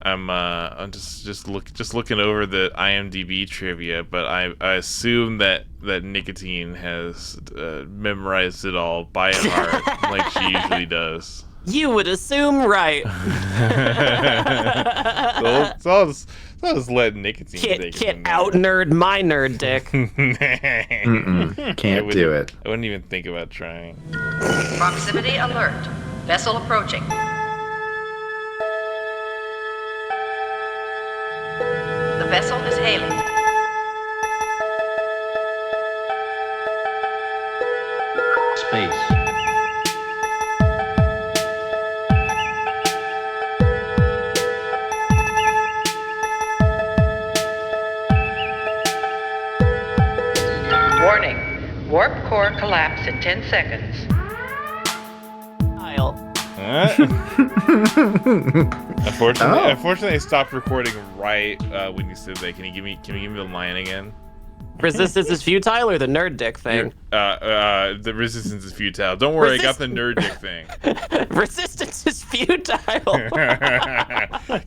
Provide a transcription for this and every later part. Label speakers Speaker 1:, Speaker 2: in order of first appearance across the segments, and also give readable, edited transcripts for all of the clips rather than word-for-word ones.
Speaker 1: I'm just looking over the IMDb trivia, but I assume that Nicotine has memorized it all by heart, like she usually does.
Speaker 2: You would assume right.
Speaker 1: So I'll just let Nicotine take it.
Speaker 2: Can't out nerd my nerd dick.
Speaker 3: Can't do it.
Speaker 1: I wouldn't even think about trying.
Speaker 4: Proximity alert. Vessel approaching. The vessel is hailing.
Speaker 5: Space.
Speaker 4: Warning. Warp core collapse in 10 seconds.
Speaker 2: Kyle.
Speaker 1: Unfortunately, I stopped recording right when you said that. Can you give me the line again?
Speaker 2: Resistance is futile, or the nerd dick thing?
Speaker 1: The resistance is futile. Don't worry, I got the nerd dick thing.
Speaker 2: Resistance is futile.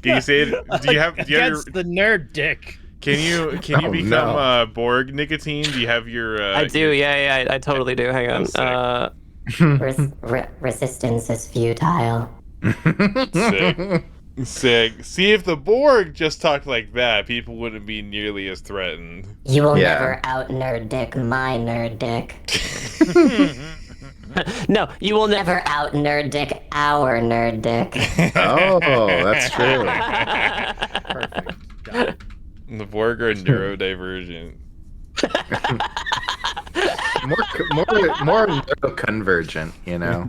Speaker 1: Can you say it? Do you have
Speaker 6: Against the nerd dick.
Speaker 1: Can you become Borg Nicotine? Do you have your?
Speaker 2: I do. Yeah. I totally do. Hang on.
Speaker 7: Resistance is futile.
Speaker 1: Sick. See, if the Borg just talked like that, people wouldn't be nearly as threatened.
Speaker 7: You will never out nerd dick my nerd dick.
Speaker 2: No, you will
Speaker 7: Never out nerd dick our nerd dick.
Speaker 3: Oh, that's true.
Speaker 6: Perfect. Got it.
Speaker 1: The Borg are neurodivergent.
Speaker 3: more neuroconvergent, you know.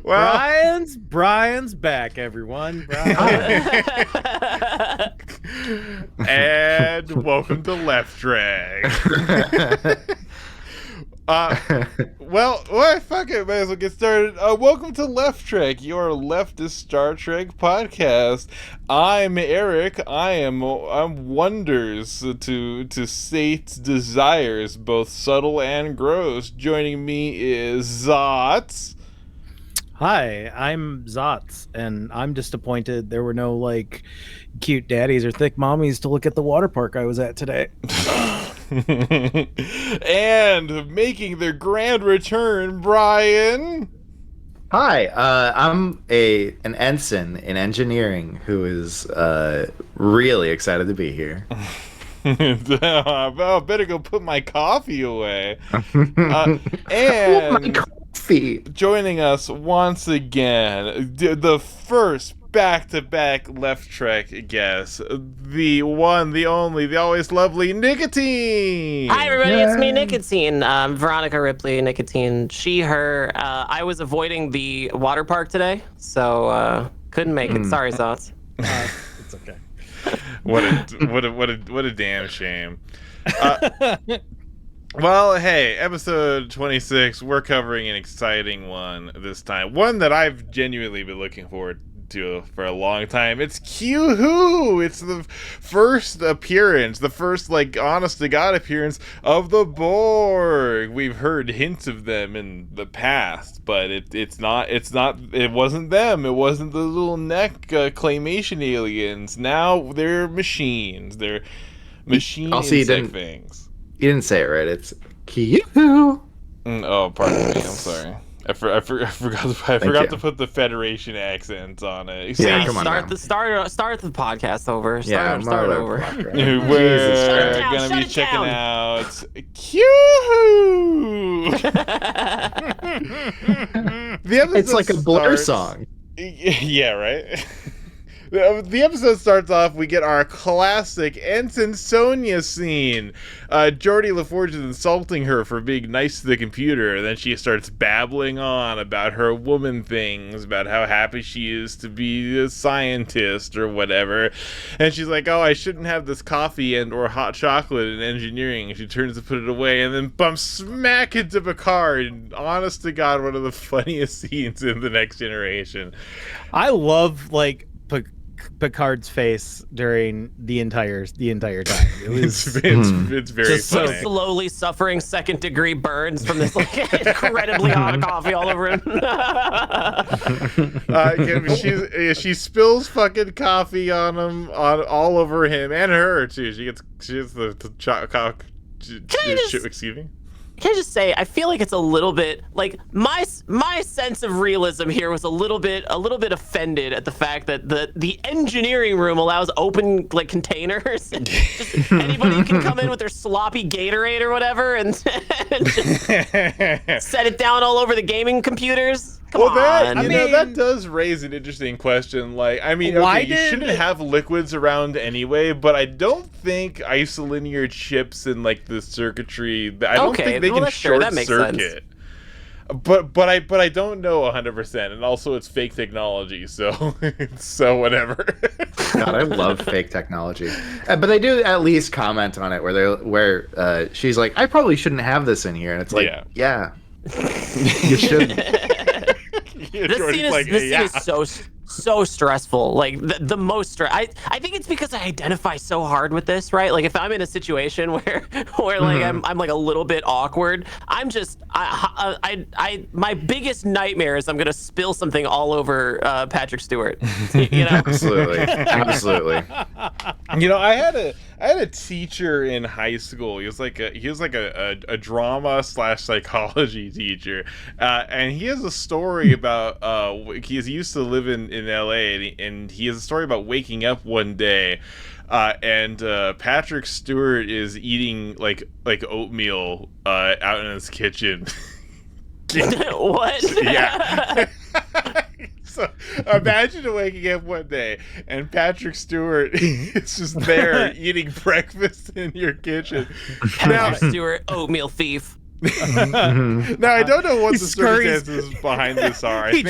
Speaker 1: Well,
Speaker 6: Brian's back, everyone.
Speaker 1: and welcome to Left Trek. Well, fuck it, might as well get started. Welcome to Left Trek, your leftist Star Trek podcast. I'm Eric. I'm wonders to Sate's desires, both subtle and gross. Joining me is Zotz.
Speaker 6: Hi, I'm Zotz, and I'm disappointed there were no, cute daddies or thick mommies to look at the water park I was at today.
Speaker 1: And making their grand return, Brian.
Speaker 3: Hi, I'm an ensign in engineering who is really excited to be here.
Speaker 1: Well, better go put my coffee away. And
Speaker 3: my coffee.
Speaker 1: Joining us once again, the first back-to-back Left Trek guest, the one, the only, the always lovely Nikatine.
Speaker 2: Hi, everybody. It's me, Nikatine. Veronica Ripley, Nikatine. She, her. I was avoiding the water park today, so couldn't make it. Sorry, Zotz.
Speaker 6: It's okay.
Speaker 1: What a damn shame. Well, hey, episode 26, we're covering an exciting one this time. One that I've genuinely been looking forward to for a long time. It's Q-Who! It's the first appearance, the first, honest-to-God appearance of the Borg. We've heard hints of them in the past, but it wasn't them. It wasn't the little neck claymation aliens. Now they're machines. They're machine insect things.
Speaker 3: You didn't say it right. It's Q-Who.
Speaker 1: Oh, pardon me. I'm sorry. I forgot to put the Federation accent on it.
Speaker 3: Yeah, come on.
Speaker 2: Start the podcast over. Start over.
Speaker 1: We're gonna be checking out Q-Who.
Speaker 3: It's like a Blur song.
Speaker 1: Yeah, right. The episode starts off, we get our classic Ensign Sonia scene. Geordi LaForge is insulting her for being nice to the computer, and then she starts babbling on about her woman things, about how happy she is to be a scientist or whatever. And she's like, oh, I shouldn't have this coffee and or hot chocolate in engineering. And she turns to put it away and then bumps smack into Picard. And honest to God, one of the funniest scenes in The Next Generation.
Speaker 6: I love, Picard's face during the entire time. It was
Speaker 1: It's very
Speaker 6: Just so
Speaker 1: funny.
Speaker 2: Slowly suffering second-degree burns from this like incredibly hot coffee all over him.
Speaker 1: She spills fucking coffee on him, all over him and her too. She gets the excuse me.
Speaker 2: Can I just say, I feel like it's a little bit like my sense of realism here was a little bit offended at the fact that the engineering room allows open like containers. Just anybody can come in with their sloppy Gatorade or whatever and just set it down all over the gaming computers. Come on.
Speaker 1: That does raise an interesting question. Like, I mean, you shouldn't have liquids around anyway, but I don't think isolinear chips and like the circuitry. I don't think they can short circuit. But I don't know 100%, and also it's fake technology, so whatever.
Speaker 3: God, I love fake technology, but they do at least comment on it where she's like, I probably shouldn't have this in here, and it's like, yeah you shouldn't.
Speaker 2: This scene is so stressful. Like the most stress. I think it's because I identify so hard with this, right? Like if I'm in a situation where like I'm like a little bit awkward, I'm just my bigged nightmare is I'm gonna spill something all over Patrick Stewart. You know?
Speaker 3: Absolutely.
Speaker 1: You know, I had a teacher in high school. He was like a drama / psychology teacher, and he has a story about he used to live in LA, and he has a story about waking up one day, and Patrick Stewart is eating like oatmeal out in his kitchen.
Speaker 2: What?
Speaker 1: Yeah. So imagine waking up one day and Patrick Stewart is just there eating breakfast in your kitchen.
Speaker 2: Patrick Stewart, oatmeal thief.
Speaker 1: Now I don't know what the circumstances behind this are.
Speaker 6: He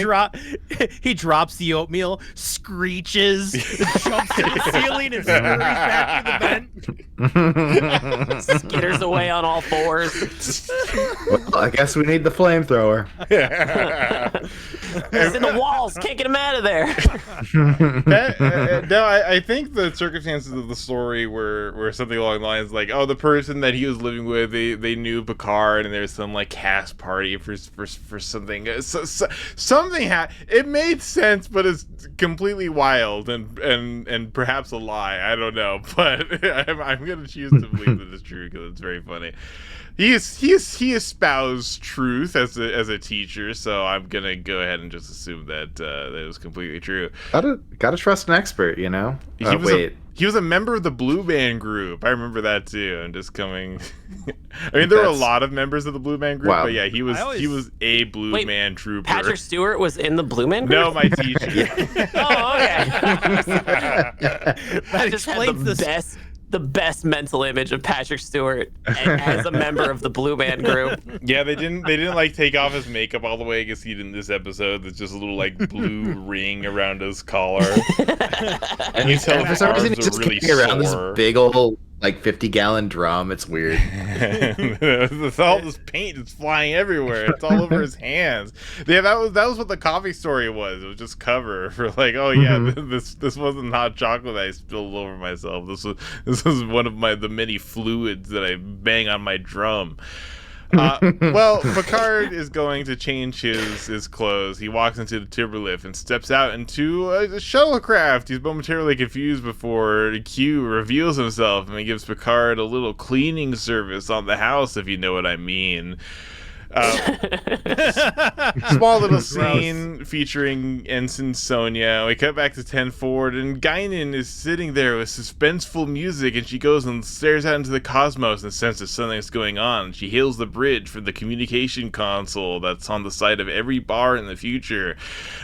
Speaker 6: drops the oatmeal, screeches, jumps to the ceiling, and scurries back to the vent.
Speaker 2: Skitters away on all fours.
Speaker 3: Well, I guess we need the flamethrower.
Speaker 2: He's in the walls. Can't get him out of there.
Speaker 1: No, I think the circumstances of the story were something along the lines like, oh, the person that he was living with, they knew Picard, and there's some like cast party for something. Something it made sense, but it's completely wild and perhaps a lie. I don't know, but I'm gonna choose to believe that it's true because it's very funny. He espoused truth as a teacher, so I'm gonna go ahead and just assume that it was completely true.
Speaker 3: Gotta trust an expert, you know.
Speaker 1: He was a member of the Blue Man Group. I remember that too. I'm just coming. I mean, there were a lot of members of the Blue Man Group, but yeah, he was a Blue Man trooper.
Speaker 2: Patrick Stewart was in the Blue Man Group?
Speaker 1: No, my teacher.
Speaker 2: Oh, okay.
Speaker 6: That
Speaker 2: just
Speaker 6: explains
Speaker 2: the best mental image of Patrick Stewart as a member of the Blue Man Group.
Speaker 1: Yeah, they didn't like take off his makeup all the way. I guess he did in this episode. There's just a little like blue ring around his collar. And you tell
Speaker 3: for some reason he's just
Speaker 1: really
Speaker 3: carrying around
Speaker 1: sore.
Speaker 3: this big old like 50-gallon drum. It's weird.
Speaker 1: All this paint is flying everywhere. It's all over his hands. Yeah, that was what the coffee story was. It was just cover for like, oh yeah, this wasn't hot chocolate that I spilled over myself. This was one of the many fluids that I bang on my drum. Well, Picard is going to change his clothes. He walks into the turbo-lift and steps out into a shuttlecraft. He's momentarily confused before Q reveals himself and he gives Picard a little cleaning service on the house, if you know what I mean. Small little scene featuring Ensign Sonia. We cut back to 10 forward, and Guinan is sitting there with suspenseful music, and she goes and stares out into the cosmos and senses something's going on. She hails the bridge for the communication console that's on the side of every bar in the future.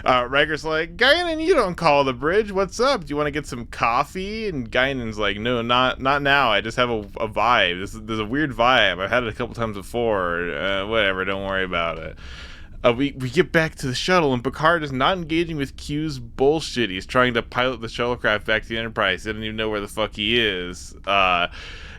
Speaker 1: Riker's like, Guinan, you don't call the bridge. What's up? Do you want to get some coffee? And Guinan's like, no, not now. I just have a vibe. There's a weird vibe. I've had it a couple times before. Whatever. Don't worry about it. We get back to the shuttle, and Picard is not engaging with Q's bullshit. He's trying to pilot the shuttlecraft back to the Enterprise. He doesn't even know where the fuck he is.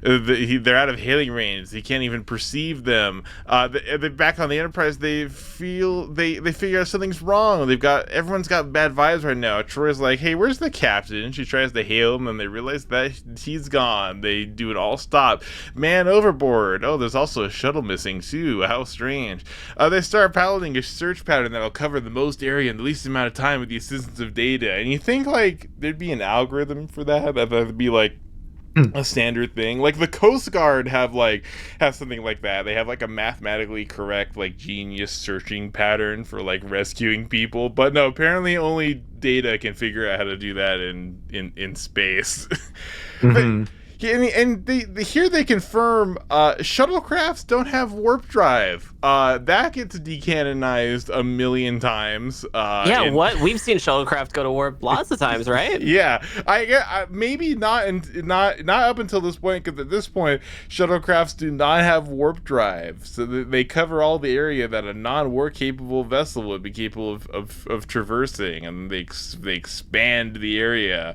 Speaker 1: They're out of hailing range. He can't even perceive them. They're back on the Enterprise. They figure out something's wrong. Everyone's got bad vibes right now. Troy's like, "Hey, where's the captain?" She tries to hail him, and they realize that he's gone. They do an all stop. Man overboard. Oh, there's also a shuttle missing too. How strange. They start piloting a search pattern that'll cover the most area in the least amount of time with the assistance of data. And you think like there'd be an algorithm for that? That'd be like a standard thing. Like the Coast Guard have something like that. They have like a mathematically correct like genius searching pattern for like rescuing people, but no, apparently only Data can figure out how to do that in space.
Speaker 3: Mm-hmm.
Speaker 1: And here they confirm shuttlecrafts don't have warp drive. That gets decanonized a million times.
Speaker 2: What? We've seen shuttlecraft go to warp lots of times, right?
Speaker 1: Yeah, I maybe not up until this point, because at this point shuttlecrafts do not have warp drive, so they cover all the area that a non-warp capable vessel would be capable of traversing, and they expand the area.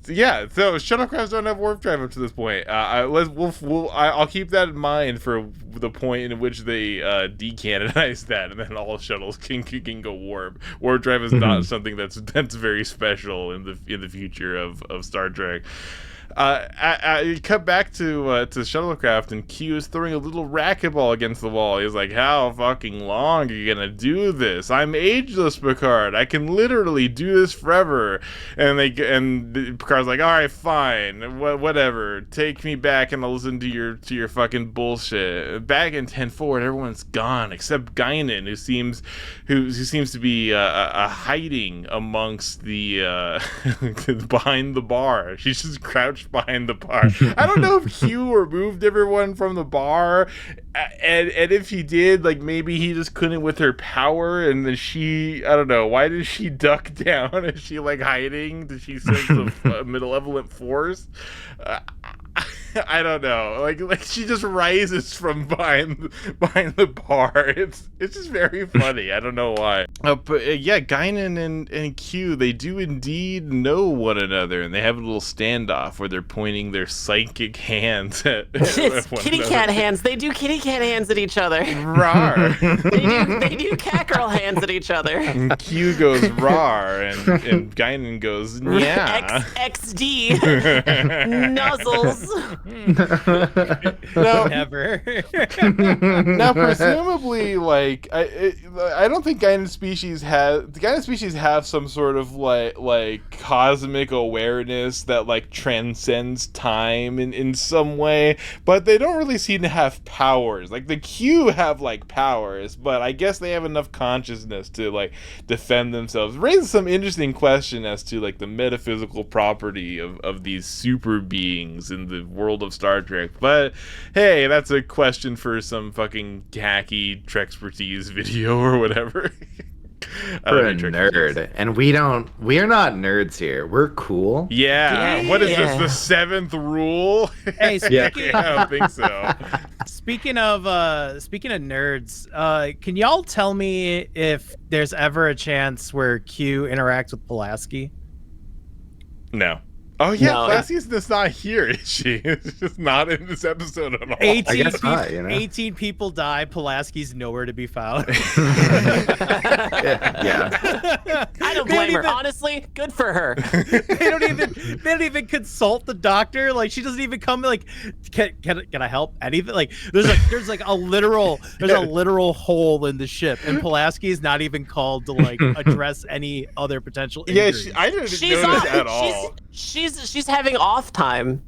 Speaker 1: So shuttlecrafts don't have warp drive up to this point. I'll keep that in mind for the point in which they decanonize that, and then all shuttles can go warp. Warp drive is not something that's very special in the future of Star Trek. Cut back to shuttlecraft, and Q is throwing a little racquetball against the wall. He's like, "How fucking long are you gonna do this? I'm ageless, Picard. I can literally do this forever." And Picard's like, "All right, fine, whatever. Take me back, and I'll listen to your fucking bullshit." Back in 10 forward, everyone's gone except Guinan, who seems to be hiding amongst the behind the bar. She's just crouched behind the bar. I don't know if Q removed everyone from the bar, and if he did, like maybe he just couldn't with her power, and then I don't know, why did she duck down? Is she like hiding? Did she sense a malevolent force? I don't know. Like she just rises from behind the bar. It's just very funny. I don't know why. But Guinan and Q, they do indeed know one another, and they have a little standoff where they're pointing their psychic hands at
Speaker 2: it's kitty cat hands. They do kitty cat hands at each other.
Speaker 1: Rawr.
Speaker 2: they do cat girl hands at each other.
Speaker 1: And Q goes rawr, and Guinan goes yeah.
Speaker 2: XD nuzzles.
Speaker 6: Never.
Speaker 1: Now, presumably, like I don't think Guinan species have some sort of like cosmic awareness that like transcends time in some way, but they don't really seem to have powers. Like the Q have like powers, but I guess they have enough consciousness to like defend themselves. Raises some interesting question as to like the metaphysical property of these super beings in the world of Star Trek. But hey, that's a question for some fucking hacky Trexpertise video or whatever.
Speaker 3: We're a nerd, and we are not nerds here. We're cool.
Speaker 1: Yeah. What is this? The 7th rule?
Speaker 6: Hey,
Speaker 1: I don't think so.
Speaker 6: Speaking of nerds, can y'all tell me if there's ever a chance where Q interacts with Pulaski?
Speaker 1: No. Oh yeah,
Speaker 2: No,
Speaker 1: Pulaski's just not here, is she? It's just not in this episode at all.
Speaker 6: 18 people die. Pulaski's nowhere to be found.
Speaker 3: Yeah.
Speaker 2: I don't blame her. Honestly, good for her.
Speaker 6: They don't even consult the doctor. Like she doesn't even come. Like, can I help? Anything? Like there's a literal hole in the ship, and Pulaski's not even called to like address any other potential injuries.
Speaker 1: Yeah, I didn't notice at all.
Speaker 2: She's having off time.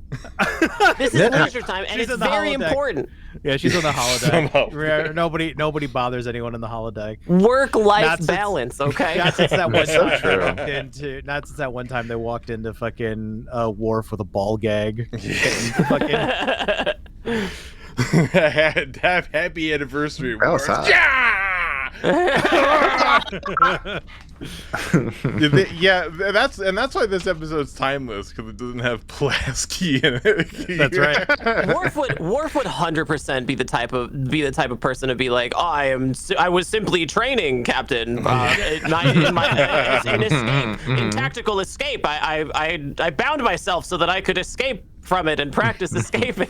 Speaker 2: This is leisure time, and it's very important.
Speaker 6: Yeah, she's on the holodeck. Nobody bothers anyone in the holodeck.
Speaker 2: Work-life balance, okay?
Speaker 6: Not since that one time they walked into fucking Worf with a ball gag.
Speaker 1: Happy anniversary, Worf. Yeah! Yeah, that's why this episode's timeless, because it doesn't have Pulaski in it.
Speaker 6: That's right.
Speaker 2: Worf would 100% be the type of person to be like, oh, I was simply training, Captain. In tactical escape, I bound myself so that I could escape from it and practice escaping.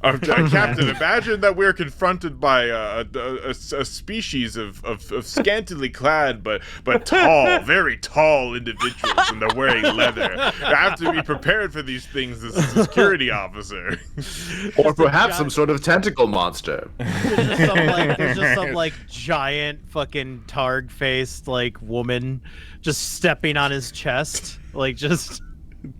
Speaker 1: Captain, imagine that we're confronted by a species of scantily clad but tall, very tall individuals, and they're wearing leather. I have to be prepared for these things as a security officer.
Speaker 3: Or perhaps some sort of tentacle monster.
Speaker 6: There's just some like giant fucking Targ-faced like woman just stepping on his chest, like just.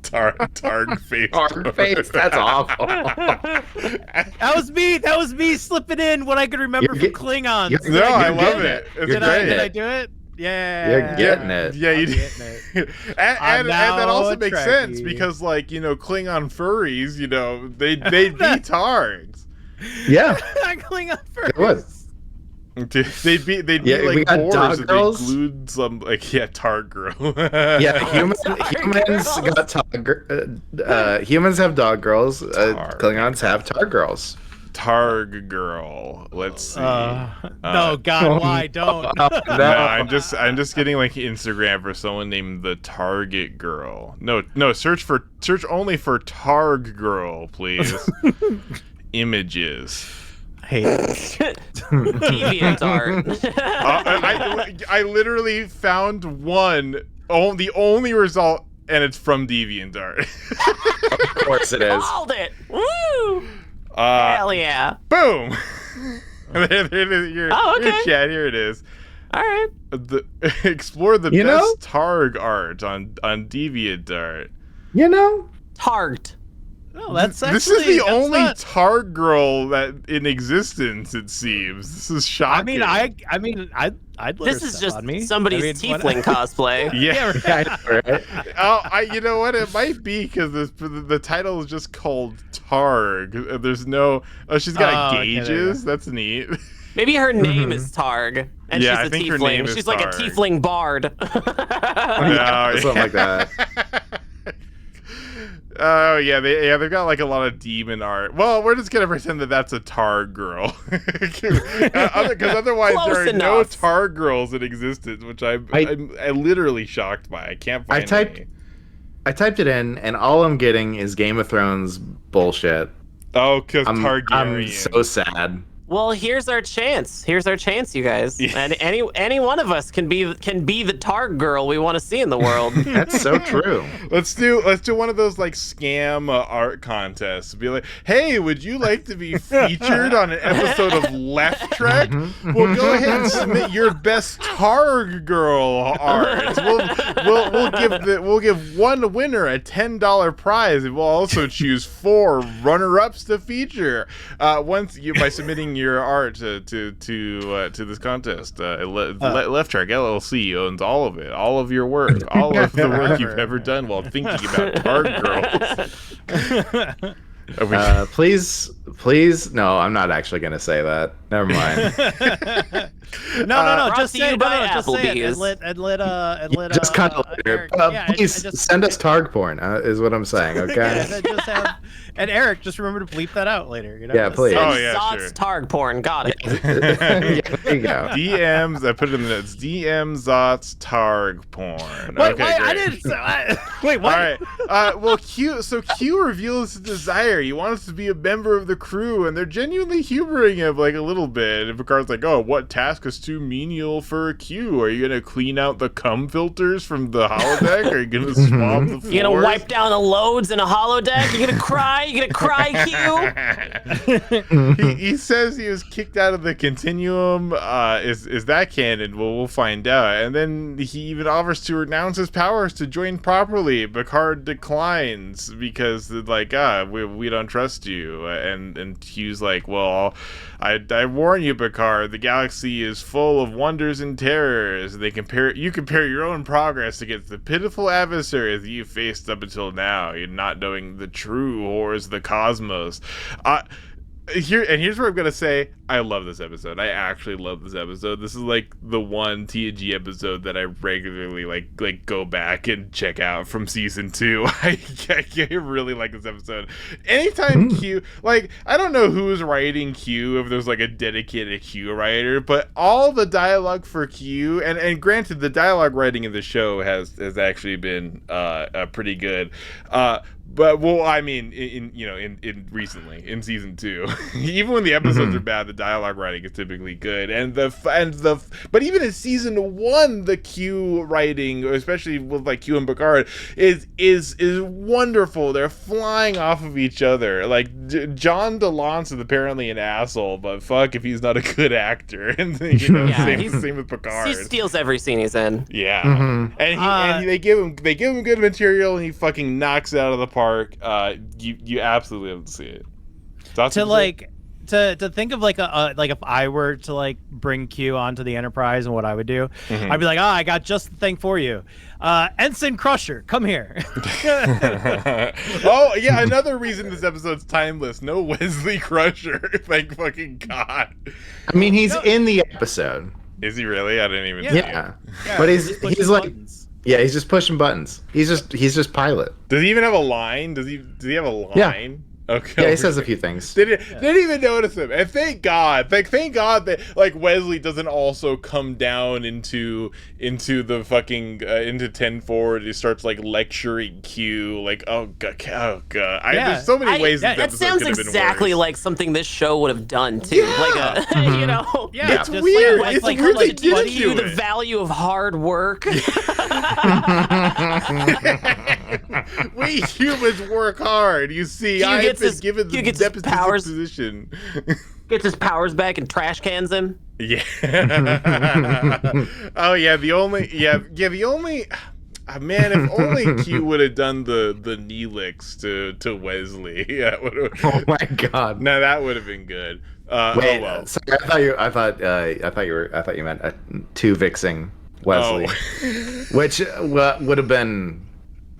Speaker 1: Targ face.
Speaker 3: Targ face. That's awful.
Speaker 6: That was me slipping in what I could remember from Klingons.
Speaker 1: No, I love it.
Speaker 6: Did I do it? Yeah.
Speaker 3: You're getting it.
Speaker 1: Yeah, you did. and that also makes sense because, like, you know, Klingon furries, you know, they'd be Targs.
Speaker 3: Yeah.
Speaker 6: Klingon furries.
Speaker 3: It was.
Speaker 1: They'd be like boars and they glued some Targ girl.
Speaker 3: Yeah, humans got humans have dog girls. Klingons have Targ girls.
Speaker 1: Targ girl. Let's see.
Speaker 6: No, God, why don't?
Speaker 1: No, I'm just getting like Instagram for someone named the Target Girl. No, search only for Targ Girl, please. Images.
Speaker 6: Hate it.
Speaker 2: DeviantArt.
Speaker 1: I literally found the only result, and it's from DeviantArt.
Speaker 3: Of course it is.
Speaker 2: Called it. Woo! Hell yeah.
Speaker 1: Boom. Your chat, here it is.
Speaker 2: All right.
Speaker 1: Explore the best Targ art on DeviantArt.
Speaker 3: You know?
Speaker 2: Targed.
Speaker 6: No, that's actually,
Speaker 1: this is the only Targ girl that in existence, it seems. This is shocking.
Speaker 6: I'd let
Speaker 2: this
Speaker 6: her
Speaker 2: is
Speaker 6: step
Speaker 2: just
Speaker 6: on me.
Speaker 2: somebody's tiefling cosplay.
Speaker 1: Yeah.
Speaker 3: Right.
Speaker 1: You know what? It might be because the title is just called Targ. There's no. Oh, she's got gauges. Okay, that's neat.
Speaker 2: Maybe her name is Targ, and she's a
Speaker 1: think
Speaker 2: tiefling.
Speaker 1: her name is
Speaker 2: she's like a
Speaker 1: Targ.
Speaker 2: tiefling bard.
Speaker 3: Something like that.
Speaker 1: Oh yeah, they've got like a lot of demon art. Well, we're just gonna pretend that that's a Targ girl, because otherwise
Speaker 2: Close
Speaker 1: there are
Speaker 2: enough.
Speaker 1: no Targ girls in existence, which I'm literally shocked by. I can't find any.
Speaker 3: I typed it in, and all I'm getting is Game of Thrones bullshit.
Speaker 1: Oh, because Targaryen.
Speaker 3: I'm so sad.
Speaker 2: Well, here's our chance. Here's our chance, you guys. And any one of us can be the Targ girl we want to see in the world.
Speaker 3: That's so true.
Speaker 1: Let's do one of those like scam art contests. Be like, hey, would you like to be featured on an episode of Left Trek? Well, go ahead and submit your best Targ girl art. We'll give one winner a $10 prize, and we'll also choose 4 runner-ups to feature. By submitting your art to this contest. Left Trek LLC owns all of it, all of your work, all of the work you've ever done while thinking about Targ girls. Please, no, I'm not actually gonna say that. Never mind.
Speaker 6: No, just say it. Just say it.
Speaker 3: Just kind of later. Please send us Targ porn. Is what I'm saying. Okay.
Speaker 6: And Eric, just remember to bleep that out later. You know?
Speaker 3: Yeah, please.
Speaker 1: Oh yeah,
Speaker 2: Zot's
Speaker 1: sure.
Speaker 2: Targ porn. Got it.
Speaker 3: Yeah, there you go.
Speaker 1: DMs. I put it in the notes. DM Zot's Targ porn.
Speaker 6: Wait,
Speaker 1: okay,
Speaker 6: wait,
Speaker 1: great.
Speaker 6: I didn't. Wait, what?
Speaker 1: All right. Well, Q reveals his desire. He wants to be a member of the crew, and they're genuinely humoring him like a little bit. And Picard's like, "Oh, what task is too menial for Q? Are you gonna clean out the cum filters from the holodeck? Are you gonna swab the floors?
Speaker 2: You gonna wipe down the loads in a holodeck? You gonna cry? You gonna cry, Q?"
Speaker 1: he says he was kicked out of the continuum. Is that canon? Well, we'll find out. And then he even offers to renounce his powers to join properly. Picard declines because like, we don't trust you. And Q's like, well, I warn you, Picard, the galaxy is full of wonders and terrors. You compare your own progress against the pitiful adversaries that you faced up until now. You're not knowing the true horrors of the cosmos. here's where I'm gonna say I love this episode. I actually love this episode. This is like the one TNG episode that I regularly like go back and check out from season 2. I really like this episode. Anytime Q, like, I don't know who's writing Q, if there's like a dedicated Q writer, but all the dialogue for Q, and granted, the dialogue writing in the show has actually been pretty good. But well, I mean, in recently in season 2, even when the episodes are bad, the dialogue writing is typically good, but even in season 1, the Q writing, especially with like Q and Picard, is wonderful. They're flying off of each other. Like John DeLance is apparently an asshole, but fuck if he's not a good actor. And same with Picard.
Speaker 2: He steals every scene he's in.
Speaker 1: Yeah, and they give him good material, and he fucking knocks it out of the park. You absolutely have to see it.
Speaker 6: To think of like if I were to like bring Q onto the Enterprise and what I would do, I'd be like, I got just the thing for you, Ensign Crusher, come here.
Speaker 1: Oh yeah, another reason this episode's timeless. No Wesley Crusher. Thank fucking God.
Speaker 3: I mean, he's in the episode.
Speaker 1: Is he really? I didn't even.
Speaker 3: Yeah. But he's like. Buttons. Yeah, he's just pushing buttons. He's just pilot.
Speaker 1: Does he even have a line? Does he have a line?
Speaker 3: Yeah.
Speaker 1: Okay.
Speaker 3: Yeah, he says a few things.
Speaker 1: Didn't even notice him. And thank God that like Wesley doesn't also come down into the fucking into 10 forward. He starts like lecturing Q. Like, oh god. There's so many ways
Speaker 2: that sounds exactly like something this show would have done too. Yeah. Like you know.
Speaker 1: Yeah. It's weird.
Speaker 2: It's
Speaker 1: like weird
Speaker 2: to teach you the value of hard work.
Speaker 1: We humans work hard. You see, I've been given the deposition position.
Speaker 2: Gets his powers back and trash cans him.
Speaker 1: Yeah. Oh yeah. The only. Man, if only Q would have done the knee licks to Wesley. Yeah.
Speaker 3: Oh my God.
Speaker 1: No, that would have been good.
Speaker 3: Wait,
Speaker 1: well.
Speaker 3: Sorry, I thought you meant two-vixing Wesley, which would have been.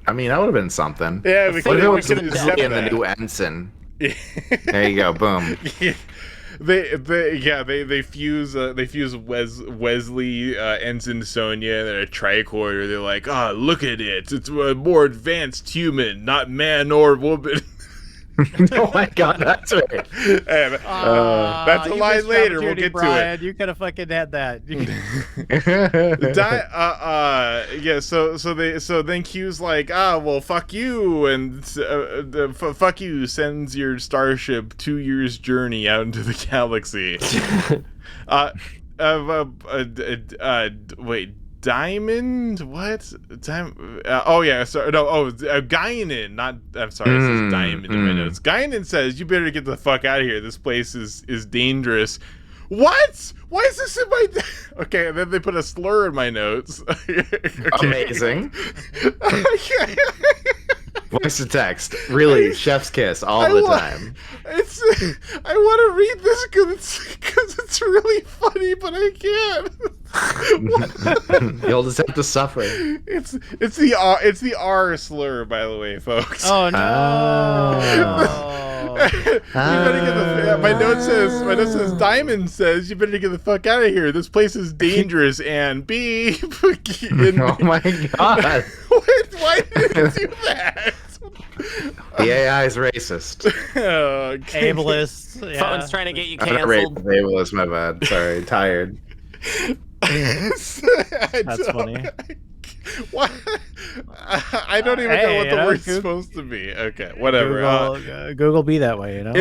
Speaker 3: I mean, that would have been something.
Speaker 1: Yeah,
Speaker 3: what if it was in the new ensign? There you go, boom.
Speaker 1: Yeah. They fuse Wesley, Ensign Sonia, and a tricorder. They're like, look at it. It's a more advanced human, not man or woman.
Speaker 3: Oh my God, that's right.
Speaker 1: That's a line later. We'll get
Speaker 6: Brian.
Speaker 1: to it.
Speaker 6: You could have fucking had that.
Speaker 1: Yeah. So then Q's like, well, fuck you, and fuck you sends your starship 2 years journey out into the galaxy. Wait. Diamond? What? Guinan, not. I'm sorry, it says Diamond in my notes. Guinan says, "You better get the fuck out of here. This place is dangerous." What? Why is this in my? Okay, and then they put a slur in my notes.
Speaker 3: Amazing. Voice to text, really, chef's kiss all the time.
Speaker 1: I want to read this because it's really funny, but I can't.
Speaker 3: You'll just have to suffer.
Speaker 1: It's the R slur, by the way, folks.
Speaker 6: Oh no.
Speaker 1: My note says Diamond says you better get the fuck out of here. This place is dangerous. And B.
Speaker 3: Oh my God.
Speaker 1: Why did you do that?
Speaker 3: The AI is racist.
Speaker 6: Ableist. Yeah.
Speaker 2: Phone's trying to get you
Speaker 3: I'm not
Speaker 2: canceled.
Speaker 3: ableist, my bad. Sorry, tired.
Speaker 6: That's funny.
Speaker 1: What? I don't even know what the word's supposed to be. Okay, whatever.
Speaker 6: Google be that way, you know.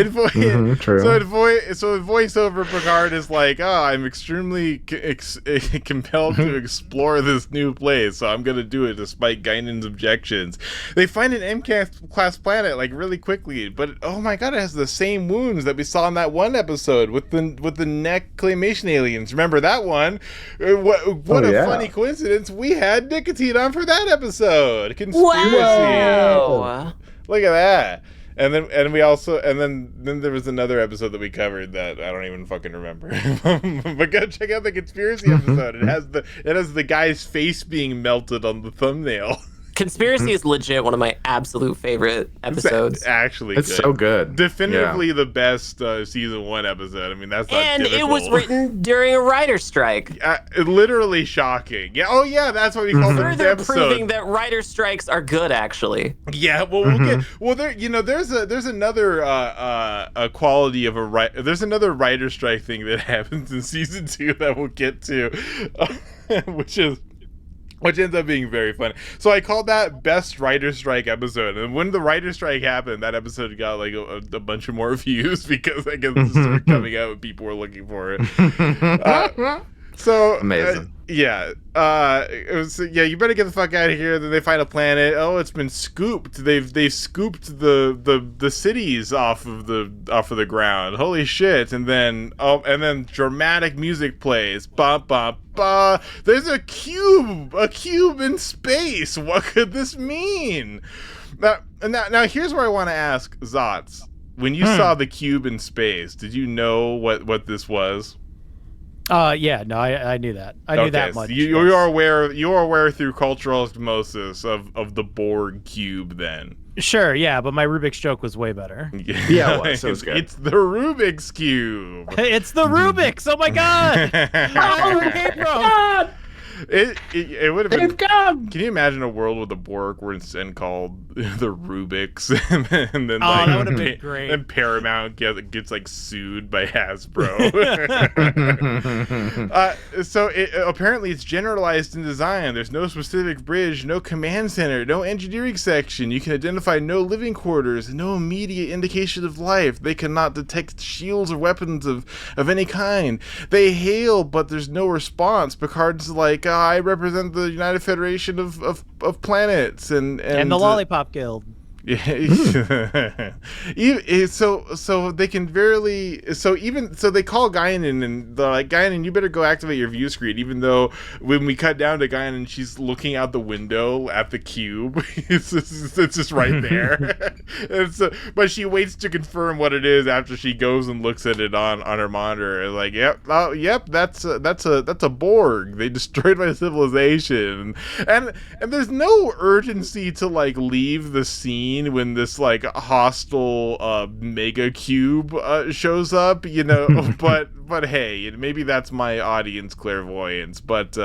Speaker 1: True. So in voiceover, Picard is like, I'm extremely compelled to explore this new place, so I'm gonna do it despite Guinan's objections. They find an M-class planet like really quickly, but oh my God, it has the same wounds that we saw in that one episode with the neck claymation aliens. Remember that one? What a funny coincidence! We had Nikatine on for that episode. Conspiracy.
Speaker 2: Wow.
Speaker 1: Look at that. And then there was another episode that we covered that I don't even fucking remember. But go check out the conspiracy episode. It has the guy's face being melted on the thumbnail.
Speaker 2: Conspiracy is legit one of my absolute favorite episodes.
Speaker 1: Actually,
Speaker 3: it's so good.
Speaker 1: Definitively the best season 1 episode. I mean, that's not
Speaker 2: And
Speaker 1: typical.
Speaker 2: it was written during a writer's strike.
Speaker 1: Literally shocking. Yeah. Oh yeah, that's what we call the
Speaker 2: Further
Speaker 1: episode.
Speaker 2: proving that writer's strikes are good, actually.
Speaker 1: Yeah. Well, we'll get. Well, there's another a quality of there's another writer strike thing that happens in season 2 that we'll get to, which ends up being very funny. So I called that best writer strike episode, and when the writer strike happened, that episode got like a bunch of more views because I guess it started coming out and people were looking for it. So
Speaker 3: amazing.
Speaker 1: It was you better get the fuck out of here. Then they find a planet. Oh, it's been scooped. They've scooped the cities off of the ground. Holy shit. And then dramatic music plays. Ba ba ba. There's a cube in space. What could this mean? Now here's where I want to ask Zotz. When you saw the cube in space, did you know what this was?
Speaker 6: Yeah, no, I knew that. I knew that much.
Speaker 1: So you are aware through cultural osmosis of the Borg cube then.
Speaker 6: Sure, yeah, but my Rubik's joke was way better.
Speaker 3: Yeah, it was good.
Speaker 1: It's the Rubik's cube.
Speaker 6: It's the Rubik's. Oh my god! Oh, God!
Speaker 1: It would have been. Can you imagine a world with the Borg were and called the Rubik's, and then
Speaker 6: that would have been great.
Speaker 1: And Paramount gets like sued by Hasbro. So apparently it's generalized in design. There's no specific bridge, no command center, no engineering section. You can identify no living quarters, no immediate indication of life. They cannot detect shields or weapons of any kind. They hail, but there's no response. Picard's like, I represent the United Federation of planets and
Speaker 6: the Lollipop Guild.
Speaker 1: Yeah. So they can barely. So they call Guinan and they're like, Guinan, you better go activate your view screen. Even though when we cut down to Guinan, she's looking out the window at the cube. it's just right there. But she waits to confirm what it is after she goes and looks at it on her monitor. And like, yep, that's a Borg. They destroyed my civilization, and there's no urgency to like leave the scene when this like hostile mega cube shows up, but hey, maybe that's my audience clairvoyance, but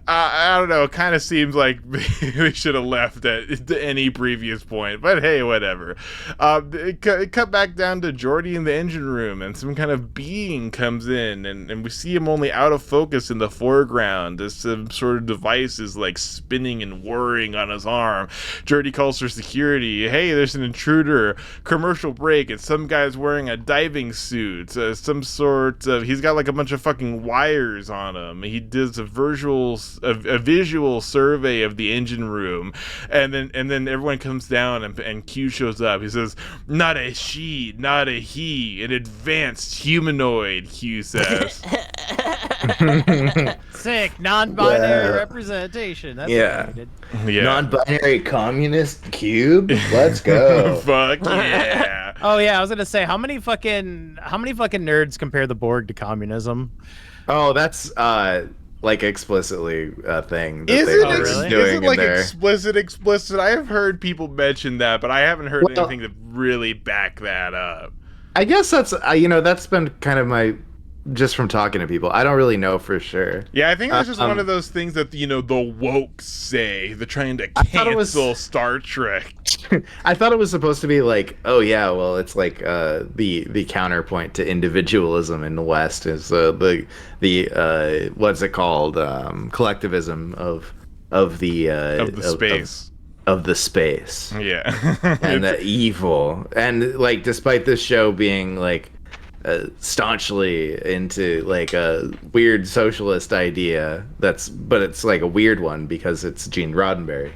Speaker 1: I don't know, it kind of seems like they should have left at any previous point, but hey, whatever. It cut back down to Geordi in the engine room, and some kind of being comes in, and we see him only out of focus in the foreground as some sort of device is like spinning and whirring on his arm. Geordi calls for security. Hey, there's an intruder. Commercial break. It's some guy's wearing a diving suit. Some sort of. He's got like a bunch of fucking wires on him. He does a visual survey of the engine room, and then everyone comes down and Q shows up. He says, "Not a she, not a he, an advanced humanoid." Q says.
Speaker 6: Sick, non-binary representation. That's
Speaker 3: yeah.
Speaker 6: Yeah.
Speaker 3: Non-binary communist cube. Let's go.
Speaker 1: Fuck yeah.
Speaker 6: Oh yeah, I was gonna say how many fucking nerds compare the Borg to communism?
Speaker 3: Oh, that's like explicitly a thing that
Speaker 1: is it like
Speaker 3: there.
Speaker 1: explicit? I have heard people mention that, but I haven't heard anything to really back that up.
Speaker 3: I guess that's that's been kind of my. Just from talking to people, I don't really know for sure.
Speaker 1: Yeah, I think it's just one of those things that the woke say. They're trying to cancel Star Trek.
Speaker 3: I thought it was supposed to be like, oh yeah, well, it's like the counterpoint to individualism in the West is the what's it called, collectivism of the
Speaker 1: space.
Speaker 3: Of the space.
Speaker 1: Yeah.
Speaker 3: And the evil, and like despite this show being like. Staunchly into like a weird socialist idea but it's like a weird one because it's Gene Roddenberry.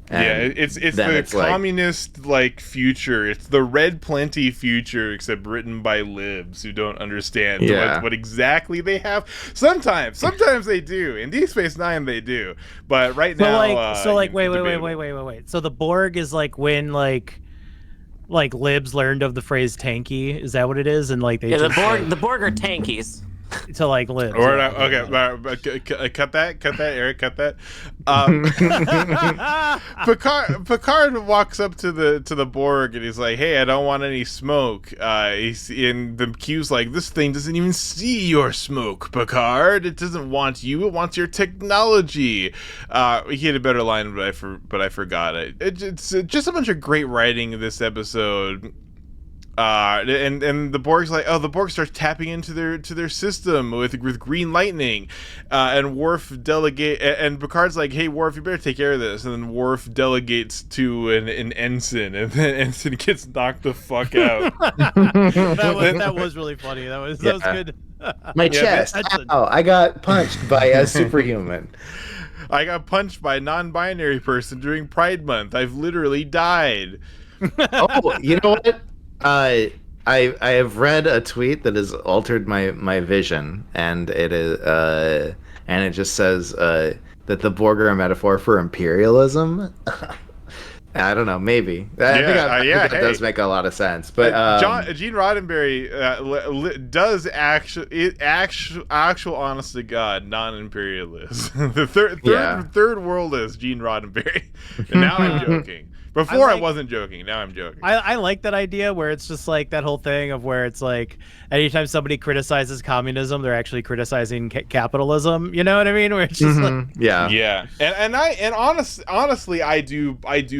Speaker 1: And it's the communist like future. It's the Red Plenty future, except written by libs who don't understand what exactly they have. Sometimes they do. In Deep Space Nine they do, but right now
Speaker 6: wait. So the Borg is like when like libs learned of the phrase tanky. Is that what it is? And like they
Speaker 2: the Borg are tankies.
Speaker 6: to like live.
Speaker 1: Or okay, cut that, Eric, cut that. Picard walks up to the Borg and he's like, "Hey, I don't want any smoke." He's in the Q's like, "This thing doesn't even see your smoke, Picard. It doesn't want you. It wants your technology." He had a better line, but I forgot it. It's just a bunch of great writing in this episode. And the Borg's like, the Borg starts tapping into their system with green lightning, and Worf and Picard's like, "Hey Worf, you better take care of this." And then Worf delegates to an ensign, and then ensign gets knocked the fuck out.
Speaker 6: that was really funny. That was good.
Speaker 3: My chest. Ow, I got punched by a superhuman.
Speaker 1: I got punched by a non-binary person during Pride Month. I've literally died.
Speaker 3: Oh, you know what? I have read a tweet that has altered my vision, and it is and it just says that the Borg are a metaphor for imperialism. I don't know, maybe. I think that does make a lot of sense. But
Speaker 1: Gene Roddenberry does actual honest to God non-imperialist. The third world is Gene Roddenberry. And now I'm joking. Before I wasn't joking. Now I'm joking.
Speaker 6: I like that idea where it's just like that whole thing of where it's like anytime somebody criticizes communism, they're actually criticizing capitalism. You know what I mean? Where it's just like
Speaker 1: and honestly, I do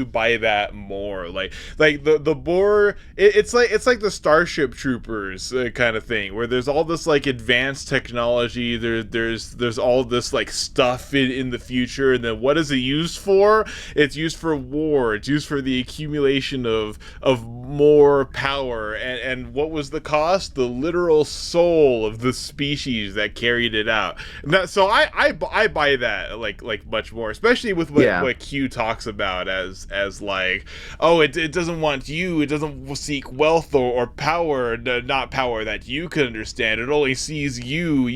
Speaker 1: buy that more. Like the Borg, it's like the Starship Troopers kind of thing where there's all this like advanced technology. There's all this like stuff in the future, and then what is it used for? It's used for war. It's used for the accumulation of more power, and what was the cost? The literal soul of the species that carried it out. So I buy that like much more, especially with what Q talks about as like, it doesn't want you, it doesn't seek wealth or power, not power that you can understand. It only sees you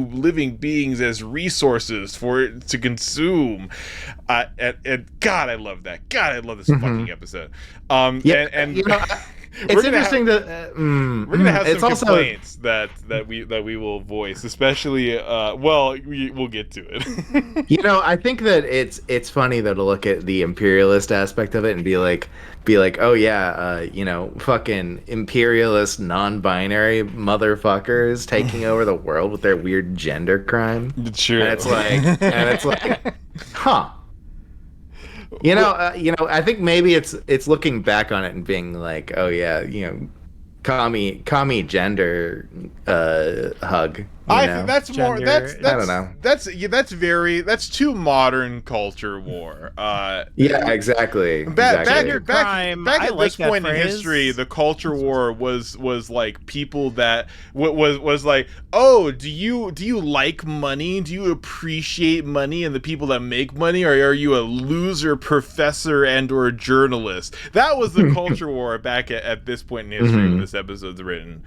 Speaker 1: living beings as resources for it to consume. And God, I love that. God, I love this fucking episode. And
Speaker 3: you know, it's interesting that
Speaker 1: we're gonna have some complaints that we will voice, especially we'll get to it.
Speaker 3: You know, I think that it's funny though to look at the imperialist aspect of it and be like, fucking imperialist non-binary motherfuckers taking over the world with their weird gender crime.
Speaker 1: True.
Speaker 3: And it's like, huh. You know, I think maybe it's looking back on it and being like, commie gender hug.
Speaker 1: I think that's more. That's
Speaker 3: I don't know.
Speaker 1: That's too modern culture war.
Speaker 3: Exactly.
Speaker 1: Back at
Speaker 6: like
Speaker 1: this point in history, the culture war was like people that was like, do you like money? Do you appreciate money and the people that make money, or are you a loser professor and or journalist? That was the culture war back at this point in history when this episode's written.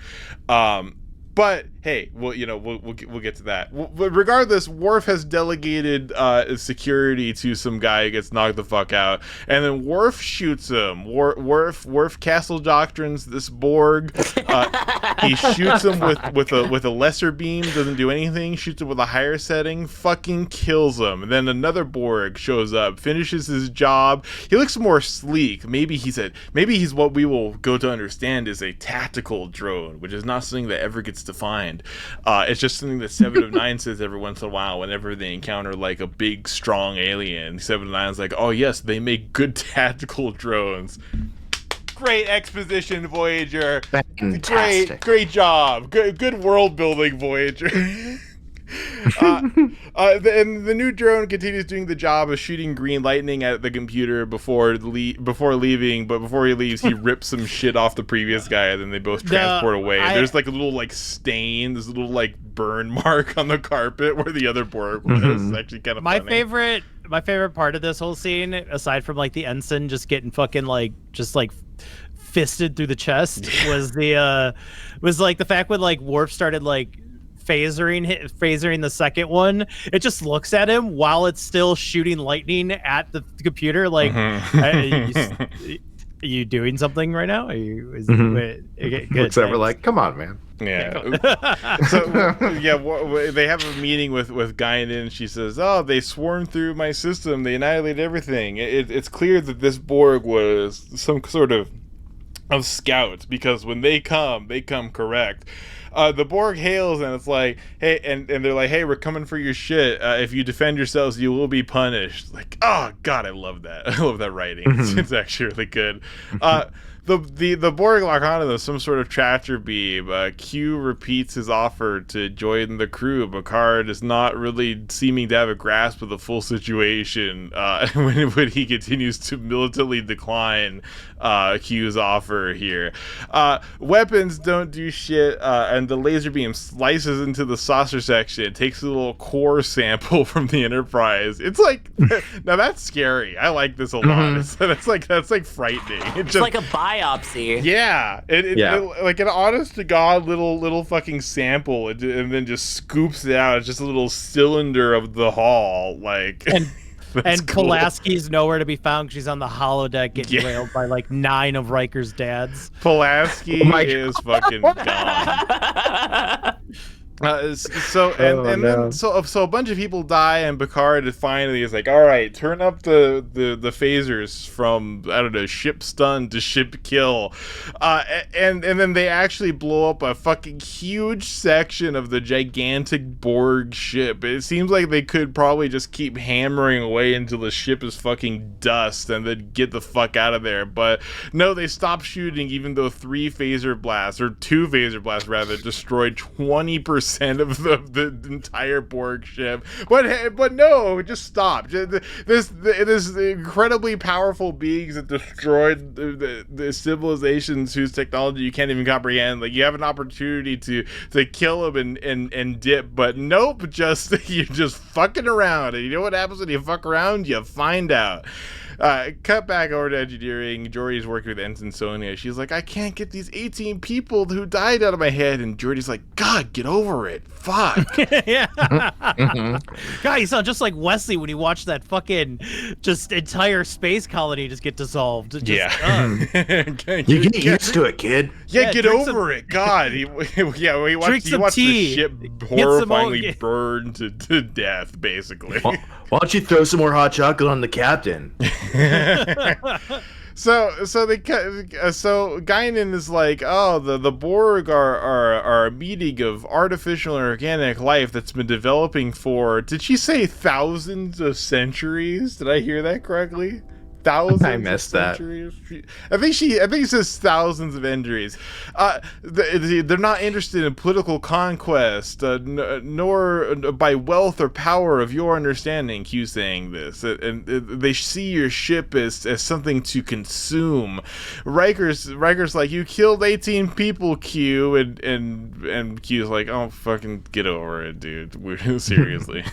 Speaker 1: But hey, we'll get to that. But regardless, Worf has delegated security to some guy who gets knocked the fuck out, and then Worf shoots him. Worf castle doctrines this Borg. He shoots him with a lesser beam, doesn't do anything. Shoots him with a higher setting, fucking kills him. And then another Borg shows up, finishes his job. He looks more sleek. Maybe he's what we will go to understand is a tactical drone, which is not something that ever gets defined. It's just something that 7 of 9 says every once in a while whenever they encounter like a big strong alien. 7 of 9 is like, oh yes, they make good tactical drones. Great exposition, Voyager.
Speaker 3: Fantastic.
Speaker 1: Great job. Good world building, Voyager. And the new drone continues doing the job of shooting green lightning at the computer before leaving. But before he leaves, he rips some shit off the previous guy, and then they both transport away. And there's like a little like stain, this little like burn mark on the carpet where the other Borg was. It's actually kind of funny.
Speaker 6: My favorite part of this whole scene, aside from like the ensign just getting fucking like fisted through the chest, was like the fact when like Worf started like phasering the second one. It just looks at him while it's still shooting lightning at the computer, like you doing something right now? Are you? Good,
Speaker 3: Looks over
Speaker 6: thanks.
Speaker 3: like, come on, man.
Speaker 1: Yeah. They have a meeting with Guinan. She says, "Oh, they swarmed through my system. They annihilated everything. It's clear that this Borg was some sort of scouts, because when they come correct." The Borg hails, and it's like, hey, and they're like, hey, we're coming for your shit. If you defend yourselves, you will be punished. Like, oh god, I love that. I love that writing. It's actually really good. The Borg lock onto them, some sort of tractor beam. Q repeats his offer to join the crew. Picard is not really seeming to have a grasp of the full situation when he continues to militantly decline Q's offer here. Weapons don't do shit, and the laser beam slices into the saucer section. It takes a little core sample from the Enterprise. It's like, now that's scary. I like this a lot. That's like frightening.
Speaker 2: It's just like a biopsy.
Speaker 1: Yeah, it like an honest to god little fucking sample, and then just scoops it out. It's just a little cylinder of the hull, like.
Speaker 6: And
Speaker 1: cool.
Speaker 6: Pulaski's nowhere to be found. She's on the holodeck getting railed by like 9 of Riker's dads.
Speaker 1: Pulaski is fucking gone. So a bunch of people die, and Picard finally is like, all right, turn up the phasers from, I don't know, ship stun to ship kill, and then they actually blow up a fucking huge section of the gigantic Borg ship. It seems like they could probably just keep hammering away until the ship is fucking dust and then get the fuck out of there, but no, they stopped shooting even though 2 phaser blasts rather destroyed 20% of the entire Borg ship. But no, just stop. This incredibly powerful beings that destroyed the civilizations whose technology you can't even comprehend. Like, you have an opportunity to kill them and dip, but nope, you're just fucking around. And you know what happens when you fuck around? You find out. Cut back over to engineering. Geordi's working with Ensign Sonia. She's like, I can't get these 18 people who died out of my head. And Geordi's like, God, get over it. Fuck.
Speaker 6: Yeah. God, you sound just like Wesley when he watched that fucking just entire space colony just get dissolved.
Speaker 3: You get used to it, kid.
Speaker 1: Yeah, get over it. God. He watched the ship horrifyingly burn to death, basically.
Speaker 3: Why don't you throw some more hot chocolate on the captain?
Speaker 1: So Guinan is like, oh, the Borg are a meeting of artificial and organic life that's been developing for, did she say thousands of centuries? Did I hear that correctly? Thousands.
Speaker 3: I missed that.
Speaker 1: I think it says thousands of centuries. They're not interested in political conquest, nor by wealth or power of your understanding. Q's saying this, and they see your ship as something to consume. Riker's like, you killed 18 people, Q, and Q's like, oh, fucking get over it, dude. Seriously.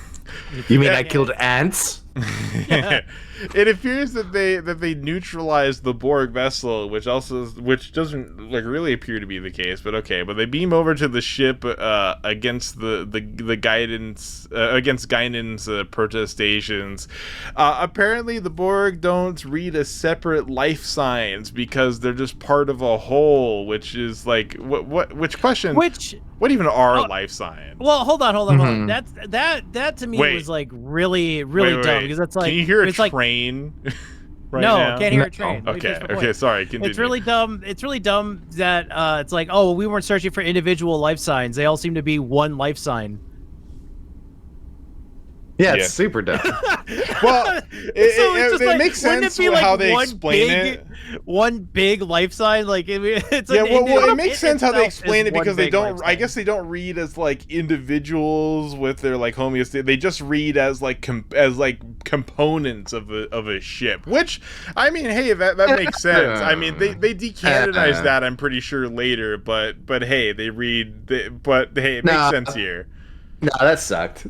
Speaker 3: You mean I killed ants?
Speaker 1: It appears that they neutralized the Borg vessel, which doesn't like really appear to be the case, but okay. But they beam over to the ship against the guidance against Guinan's protestations. Apparently, the Borg don't read a separate life signs because they're just part of a whole, which is like which question? What even are life signs?
Speaker 6: Well, hold on. That to me was like really dumb, because it's like,
Speaker 1: can you hear a
Speaker 6: it's
Speaker 1: train? Right
Speaker 6: no,
Speaker 1: now?
Speaker 6: Can't hear a train.
Speaker 1: Okay, sorry. Continue.
Speaker 6: It's really dumb. It's really dumb that it's like, oh, we weren't searching for individual life signs. They all seem to be one life sign.
Speaker 3: Yeah, it's super dumb.
Speaker 1: Well, it makes sense how they explain it.
Speaker 6: One big life sign, like it's
Speaker 1: it makes sense how they explain it, because they don't. I guess they don't read as like individuals with their like homeostasis. They just read as like components of a ship. Which, I mean, hey, that makes sense. I mean, they decanonized that, I'm pretty sure, later. But hey, they read. It makes sense here.
Speaker 3: No, that sucked.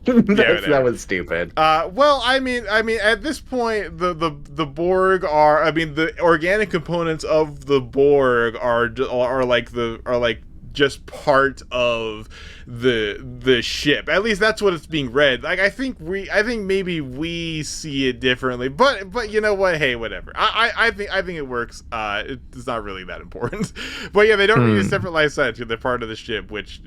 Speaker 3: That was stupid.
Speaker 1: Well, I mean, at this point, the Borg are. I mean, the organic components of the Borg are like just part of the ship. At least that's what it's being read. Like I think maybe we see it differently, but you know what? Hey, whatever. I think it works. It's not really that important. But yeah, they don't read a separate life sign to the part of the ship, which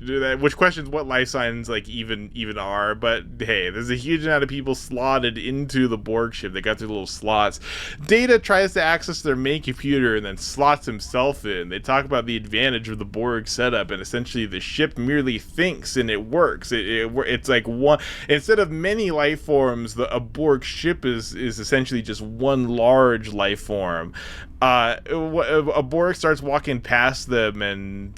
Speaker 1: questions what life signs like even are. But hey, there's a huge amount of people slotted into the Borg ship. They got their little slots. Data tries to access their main computer and then slots himself in. They talk about the advantage of the Borg setup, and essentially the ship merely thinks and it works. It's like one, instead of many life forms, a Borg ship is essentially just one large life form. A Borg starts walking past them, and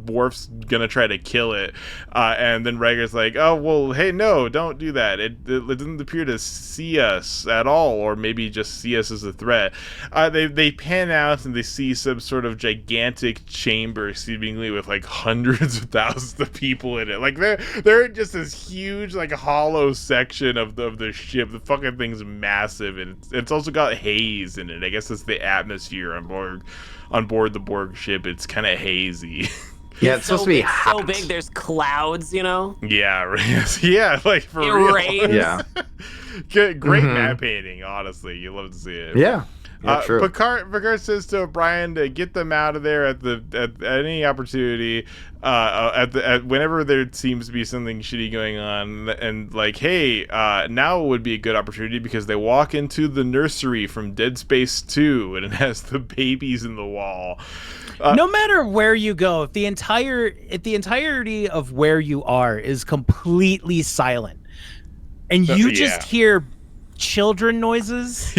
Speaker 1: Worf's gonna try to kill it, and then Riker's like, "Oh well, hey, no, don't do that. It doesn't appear to see us at all, or maybe just see us as a threat." They pan out and they see some sort of gigantic chamber, seemingly with like hundreds of thousands of people in it. Like they're in just this huge like hollow section of the ship. The fucking thing's massive, and it's also got haze in it. I guess it's the atmosphere on board the Borg ship. It's kind of hazy.
Speaker 3: Yeah, it's supposed to be hot.
Speaker 2: So big, there's clouds, you know?
Speaker 1: Yeah, right. Yeah, like for
Speaker 2: it
Speaker 1: real.
Speaker 2: Rains.
Speaker 3: Yeah.
Speaker 1: Great map painting, honestly. You love to see it.
Speaker 3: Yeah. Yeah, true.
Speaker 1: Picard says to O'Brien to get them out of there at any opportunity, whenever there seems to be something shitty going on, and like, hey, now would be a good opportunity because they walk into the nursery from Dead Space 2, and it has the babies in the wall.
Speaker 6: No matter where you go, if the entirety of where you are is completely silent, and you just hear children noises,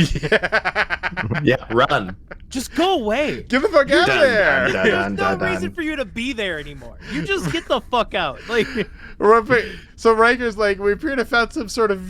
Speaker 3: yeah, run.
Speaker 6: Just go away.
Speaker 1: Get the fuck out of there.
Speaker 6: There's no reason for you to be there anymore. You just get the fuck out. Like,
Speaker 1: so Riker's like, we appear to have found some sort of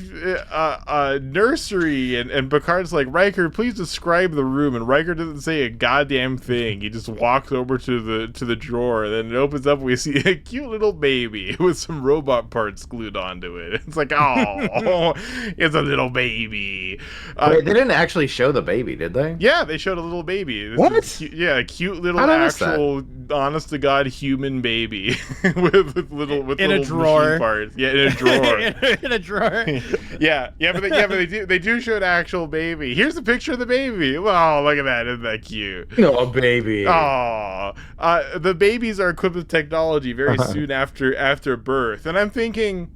Speaker 1: nursery, and Picard's like, Riker, please describe the room. And Riker doesn't say a goddamn thing. He just walks over to the drawer, and then it opens up. And we see a cute little baby with some robot parts glued onto it. It's like, oh, it's a little baby.
Speaker 3: Wait, they didn't actually show the baby, did they?
Speaker 1: Yeah, they showed a little baby.
Speaker 3: What?
Speaker 1: A cute little actual, honest to God, human baby with little
Speaker 6: in a drawer.
Speaker 1: Parts. Yeah, in a drawer.
Speaker 6: in a drawer.
Speaker 1: yeah, but they do show an actual baby. Here's a picture of the baby. Oh, look at that! Isn't that cute?
Speaker 3: No, a baby.
Speaker 1: Oh, the babies are equipped with technology very soon after birth, and I'm thinking,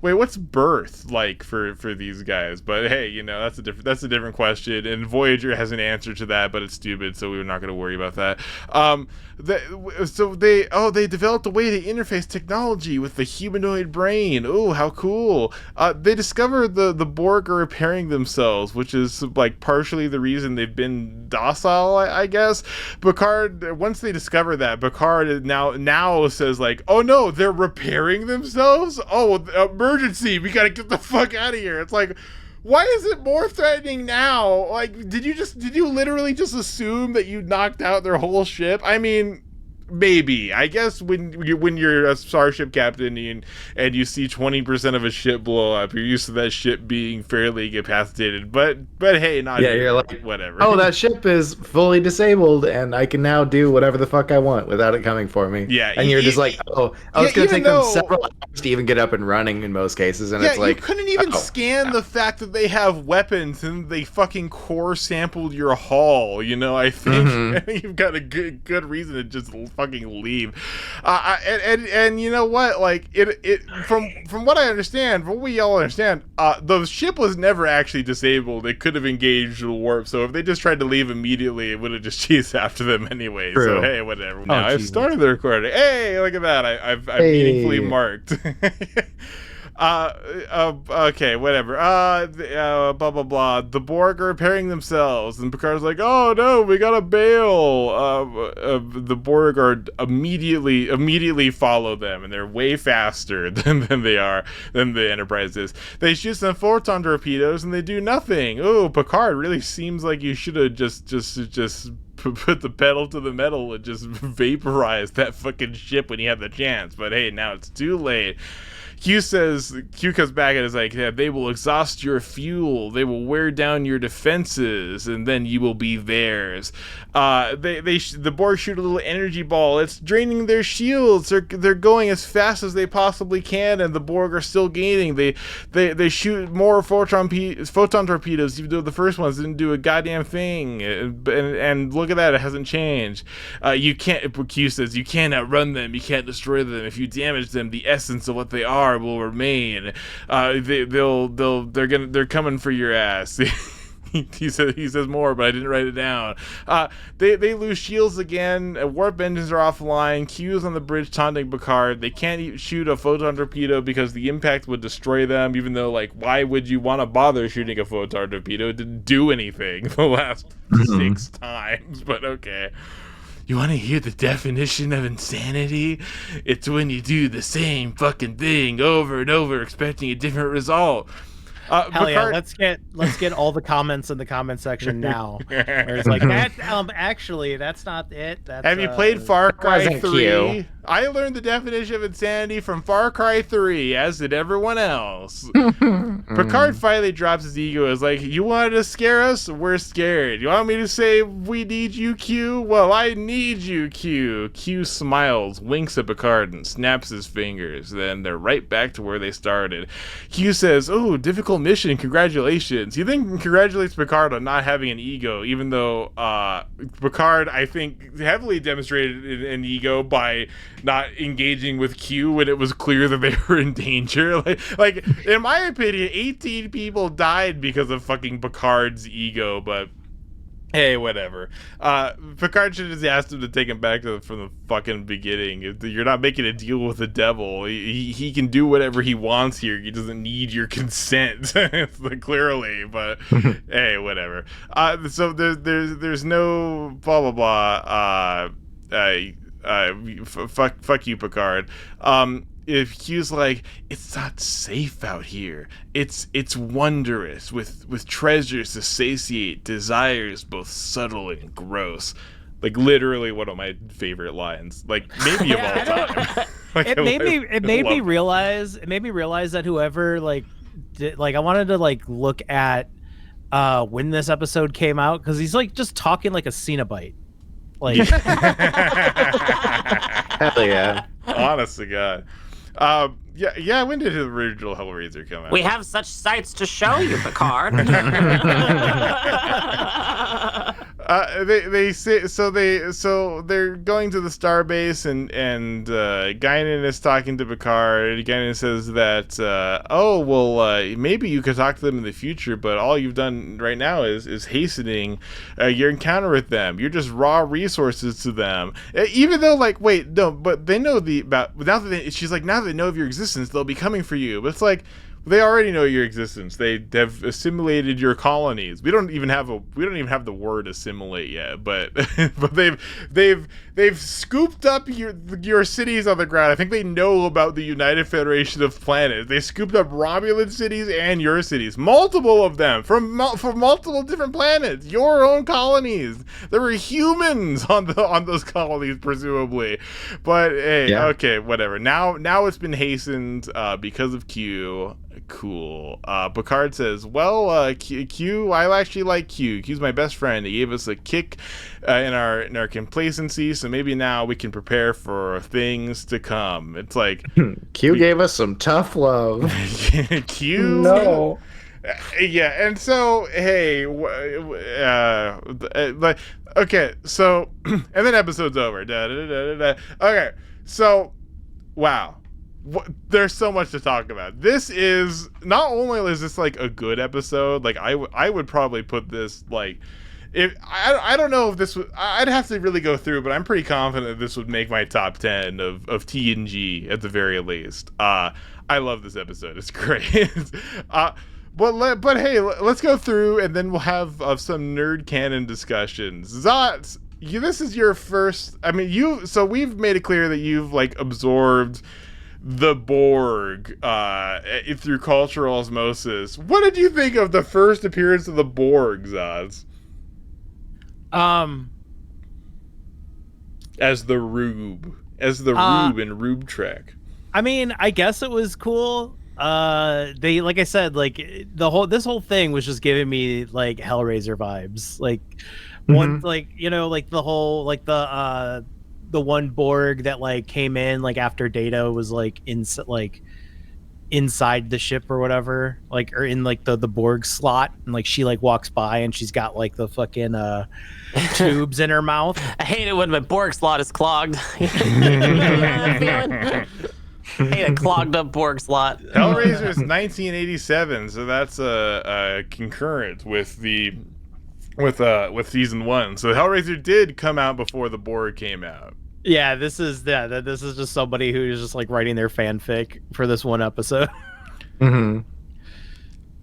Speaker 1: wait, what's birth like for these guys? But hey, you know, that's a different question, and Voyager has an answer to that, but it's stupid, so we're not going to worry about that. They developed a way to interface technology with the humanoid brain. Oh, how cool! They discovered the Borg are repairing themselves, which is like partially the reason they've been docile, I guess. Picard, once they discover that, Picard now says like, oh no, they're repairing themselves. Oh, emergency! We gotta get the fuck out of here. It's like, why is it more threatening now? Like, did you literally just assume that you knocked out their whole ship? I mean, maybe. I guess when you're a starship captain and you see 20% of a ship blow up, you're used to that ship being fairly incapacitated. But hey, not
Speaker 3: yeah, you're like,
Speaker 1: whatever.
Speaker 3: Oh, that ship is fully disabled, and I can now do whatever the fuck I want without it coming for me.
Speaker 1: Yeah,
Speaker 3: and you're just like, oh, it's gonna take them several hours to even get up and running in most cases, and it's like,
Speaker 1: you couldn't even scan the fact that they have weapons and they fucking core sampled your hull. You know, I think you've got a good reason to just fucking leave. And you know what, like it from what I understand, from what we all understand, the ship was never actually disabled. It could have engaged the warp, so if they just tried to leave immediately, it would have just chased after them anyway.
Speaker 3: True.
Speaker 1: So hey, whatever. Now I've started the recording. Hey, look at that. I've meaningfully marked. Okay, whatever. Blah blah blah. The Borg are repairing themselves, and Picard's like, "Oh no, we gotta bail." The Borg are immediately follow them, and they're way faster than the Enterprise is. They shoot some photon torpedoes, and they do nothing. Oh, Picard, really seems like you should have just put the pedal to the metal and just vaporized that fucking ship when you had the chance. But hey, now it's too late. Q comes back and is like, yeah, they will exhaust your fuel, they will wear down your defenses, and then you will be theirs. The Borg shoot a little energy ball. It's draining their shields. They're going as fast as they possibly can, and the Borg are still gaining. They shoot more photon torpedoes, even though the first ones didn't do a goddamn thing. And look at that, it hasn't changed. Q says you can't outrun them. You can't destroy them. If you damage them, the essence of what they are will remain. They're coming for your ass. He says more, but I didn't write it down. They lose shields again. Warp engines are offline. Q's on the bridge taunting Picard. They can't shoot a photon torpedo because the impact would destroy them, even though, like, why would you want to bother shooting a photon torpedo? It didn't do anything the last 6 times, but okay. You want to hear the definition of insanity? It's when you do the same fucking thing over and over, expecting a different result.
Speaker 6: Hell
Speaker 1: Picard...
Speaker 6: yeah, let's get all the comments in the comment section now. Where it's like, that, actually, that's not it.
Speaker 1: Have you played Far Cry 3?
Speaker 3: Q.
Speaker 1: I learned the definition of insanity from Far Cry 3, as did everyone else. Picard finally drops his ego. Is like, you wanted to scare us? We're scared. You want me to say we need you, Q? Well, I need you, Q. Q smiles, winks at Picard, and snaps his fingers. Then they're right back to where they started. Q says, oh, difficult mission, congratulations. He then congratulates Picard on not having an ego, even though Picard, I think, heavily demonstrated an ego by not engaging with Q when it was clear that they were in danger. Like in my opinion, 18 people died because of fucking Picard's ego, but hey, whatever. Picard should have asked him to take him back from the fucking beginning. You're not making a deal with the devil. He can do whatever he wants here. He doesn't need your consent, clearly. But hey, whatever. So there's no blah blah blah. Fuck you, Picard. If Q's like, it's not safe out here. It's wondrous with treasures to satiate desires both subtle and gross. Like literally one of my favorite lines. Like maybe of all time. Like,
Speaker 6: it made me realize that whoever I wanted to look at when this episode came out, because he's like just talking like a Cenobite. Like
Speaker 3: hell yeah.
Speaker 1: Honest to God. Yeah. When did the original Hellraiser come out?
Speaker 2: We have such sights to show you, Picard.
Speaker 1: They say so. They're going to the starbase, and Guinan is talking to Picard. Guinan says that maybe you could talk to them in the future, but all you've done right now is hastening your encounter with them. You're just raw resources to them. Even though, but they know now that they know of your existence, they'll be coming for you. But it's like, they already know your existence. They have assimilated your colonies. We don't even have the word assimilate yet, but but they've scooped up your cities on the ground. I think they know about the United Federation of Planets. They scooped up Romulan cities and your cities, multiple of them from multiple different planets. Your own colonies. There were humans on those colonies, presumably. But hey, yeah. Okay, whatever. Now it's been hastened because of Q. Cool. Picard says, well, Q, I actually like Q. Q's my best friend. He gave us a kick in our complacency, so maybe now we can prepare for things to come. It's like
Speaker 3: Q gave us some tough love.
Speaker 1: Q?
Speaker 3: No.
Speaker 1: Yeah, and so, hey, okay, so, and then episode's over. Okay, so, wow. There's so much to talk about. This is not only is this like a good episode, like I would probably put this like, if I don't know if this would, I'd have to really go through, but I'm pretty confident this would make my top 10 of TNG at the very least. I love this episode. It's great. But hey, let's go through and then we'll have some nerd canon discussions. Zot, this is your first. I mean, so we've made it clear that you've like absorbed the Borg through cultural osmosis. What did you think of the first appearance of the Borg, Zaz?
Speaker 6: As the
Speaker 1: Rube in Rube Trek.
Speaker 6: I mean, I guess it was cool. They, like I said, like this whole thing was just giving me like Hellraiser vibes. Like one, like like the whole like the one Borg that like came in like after Data was like inside the ship or whatever, like, or in like the Borg slot, and like she like walks by and she's got like the fucking tubes in her mouth.
Speaker 2: I hate it when my Borg slot is clogged. I hate a clogged up Borg slot.
Speaker 1: Hellraiser is 1987, so that's concurrent with with season 1. So Hellraiser did come out before the Borg came out.
Speaker 6: Yeah, this is just somebody who's just like writing their fanfic for this one episode.
Speaker 1: Well,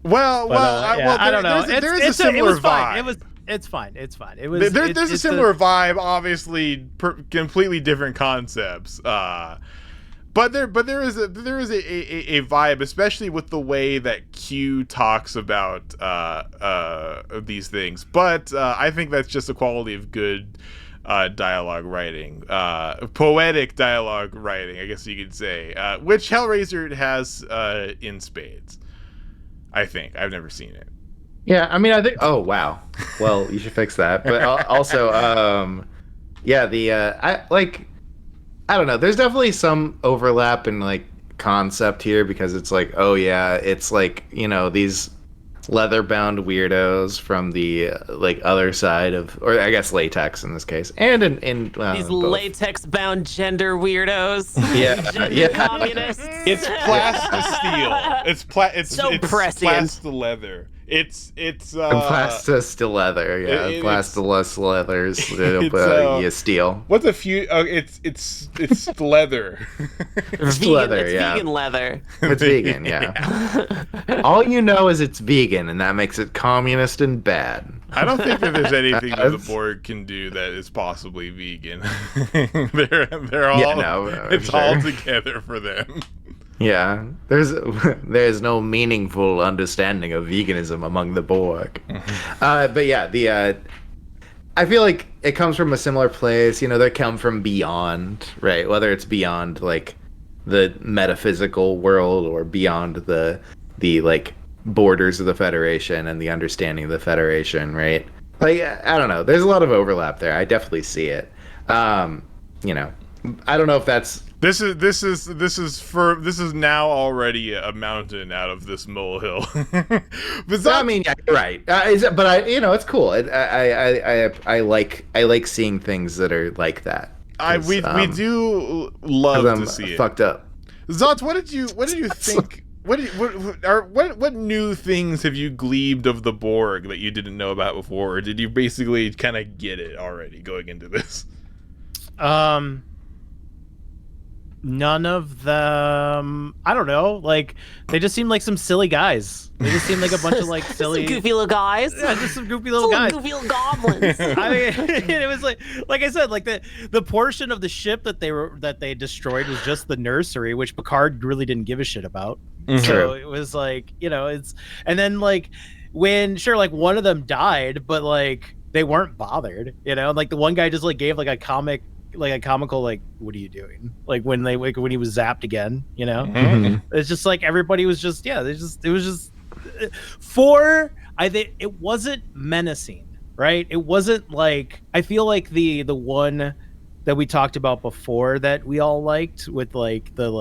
Speaker 6: I don't know.
Speaker 1: There's a similar vibe.
Speaker 6: It's fine. It was.
Speaker 1: There's a similar vibe. Obviously, completely different concepts. But there is a vibe, especially with the way that Q talks about these things. But I think that's just a quality of good dialogue writing, poetic dialogue writing, I guess you could say, which Hellraiser has in spades. I think I've never seen it.
Speaker 3: Yeah, I mean, I think. Oh wow. Well, you should fix that. But also, I don't know. There's definitely some overlap in like concept here because it's like, oh yeah, it's like these leather-bound weirdos from the like other side of, or I guess latex in this case, and in
Speaker 2: these latex-bound gender weirdos.
Speaker 3: Yeah,
Speaker 2: communists.
Speaker 1: It's plastisteel. It's
Speaker 2: so prescient.
Speaker 1: Plast-leather. It's
Speaker 3: plastist-leather. Yeah, plastilus leathers. You steal.
Speaker 1: What's a few? Oh, it's leather.
Speaker 3: It's leather.
Speaker 2: It's
Speaker 3: yeah,
Speaker 2: vegan leather.
Speaker 3: It's vegan. Yeah. All you know is it's vegan, and that makes it communist and bad.
Speaker 1: I don't think that there's anything that the Borg can do that is possibly vegan. they're all it's
Speaker 3: sure.
Speaker 1: all together for them.
Speaker 3: Yeah, there's no meaningful understanding of veganism among the Borg. But yeah, I feel like it comes from a similar place. They come from beyond, right? Whether it's beyond like the metaphysical world or beyond the like borders of the Federation and the understanding of the Federation, right? Like, I don't know. There's a lot of overlap there. I definitely see it. I don't know if that's.
Speaker 1: This is now already a mountain out of this molehill. But
Speaker 3: I mean, yeah, you're right. But it's cool. I like seeing things that are like that.
Speaker 1: We do love to see it.
Speaker 3: Fucked up.
Speaker 1: Zotz, what did you think? What new things have you gleaned of the Borg that you didn't know about before, or did you basically kind of get it already going into this?
Speaker 6: None of them. I don't know. Like, they just seem like some silly guys. They just seem like a bunch of like silly,
Speaker 2: some goofy little guys.
Speaker 6: Yeah, just some goofy little guys.
Speaker 2: Goofy little goblins.
Speaker 6: I mean, it was like I said, like the portion of the ship that they destroyed was just the nursery, which Picard really didn't give a shit about.
Speaker 3: Mm-hmm.
Speaker 6: So it was like, and then like when like one of them died, but like they weren't bothered, like the one guy just like gave like a comical like, what are you doing, like when he was zapped again, It's just like everybody was just it was just I think it wasn't menacing, right? It wasn't like, I feel like the one that we talked about before that we all liked with like the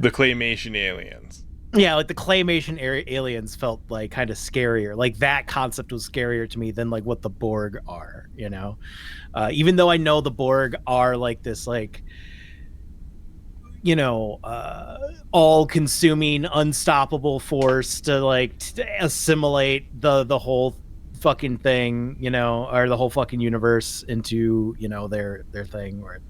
Speaker 1: claymation aliens.
Speaker 6: Yeah, like the claymation aliens felt like kind of scarier. Like that concept was scarier to me than like what the Borg are, even though I know the Borg are like this, like, all-consuming, unstoppable force to like assimilate the whole fucking thing, or the whole fucking universe into, their thing where,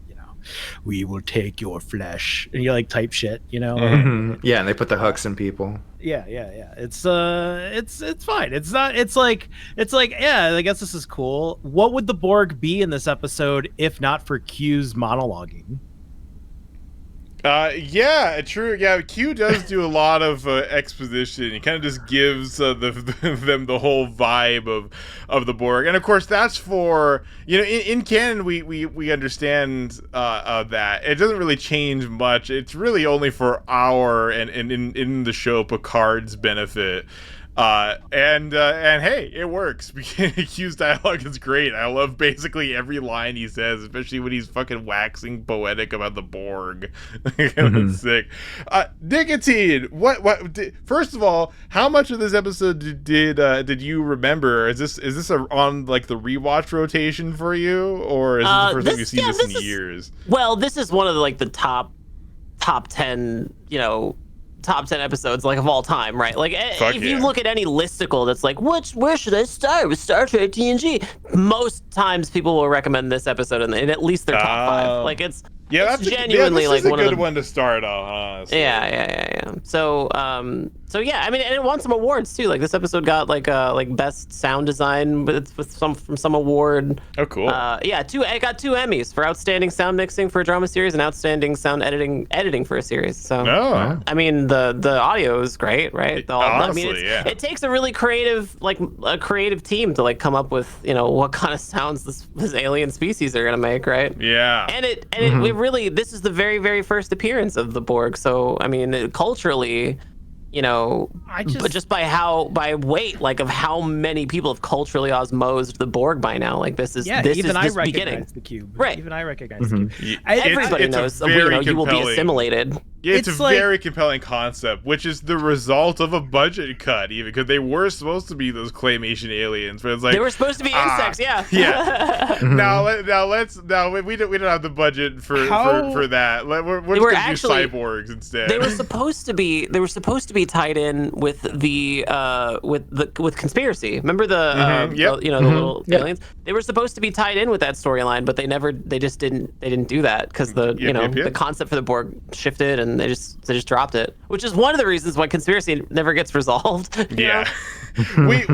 Speaker 6: we will take your flesh, and you like type shit,
Speaker 3: Mm-hmm. Yeah, and they put the hooks in people.
Speaker 6: Yeah. It's fine. It's not. It's like yeah. I guess this is cool. What would the Borg be in this episode if not for Q's monologuing?
Speaker 1: Yeah, true. Yeah, Q does do a lot of exposition. He kind of just gives them the whole vibe of the Borg, and of course that's for in canon we understand that it doesn't really change much. It's really only for our and in the show Picard's benefit. And hey, it works. Q's dialogue is great. I love basically every line he says, especially when he's fucking waxing poetic about the Borg. It's sick. Nikatine, first of all, how much of this episode did you remember? Is this on like the rewatch rotation for you, or is this the first time you've seen this in years?
Speaker 2: Well, this is one of the top 10, top 10 episodes like of all time, right? Like if you look at any listicle that's like where should I start with Star Trek TNG, most times people will recommend this episode in at least their top 5. Like it's genuinely like one of the
Speaker 1: good one to start on, honestly.
Speaker 2: Yeah. So yeah, I mean, and it won some awards too. Like this episode got like best sound design with some award.
Speaker 1: Oh, cool.
Speaker 2: It got 2 Emmys for outstanding sound mixing for a drama series and outstanding sound editing for a series. So I mean, the audio is great, right?
Speaker 1: Honestly,
Speaker 2: it takes a really creative team to like come up with what kind of sounds this alien species are gonna make, right?
Speaker 1: Yeah.
Speaker 2: And it really, this is the very, very first appearance of the Borg. So I mean, culturally, but just by weight, like of how many people have culturally osmosed the Borg by now. Like this is
Speaker 6: even I recognize
Speaker 2: beginning.
Speaker 6: the cube.
Speaker 2: Right.
Speaker 6: Even I recognize the cube.
Speaker 2: Everybody knows. You will be assimilated.
Speaker 1: Yeah, it's a very compelling concept, which is the result of a budget cut, even because they were supposed to be those claymation aliens, but it's like
Speaker 2: they were supposed to be insects. Yeah.
Speaker 1: Now we don't have the budget for that. We're just gonna do cyborgs instead.
Speaker 2: They were supposed to be tied in with the with conspiracy. Remember the little aliens? They were supposed to be tied in with that storyline, but they didn't do that because the concept for the Borg shifted and they just dropped it, which is one of the reasons why conspiracy never gets resolved.
Speaker 1: Yeah. we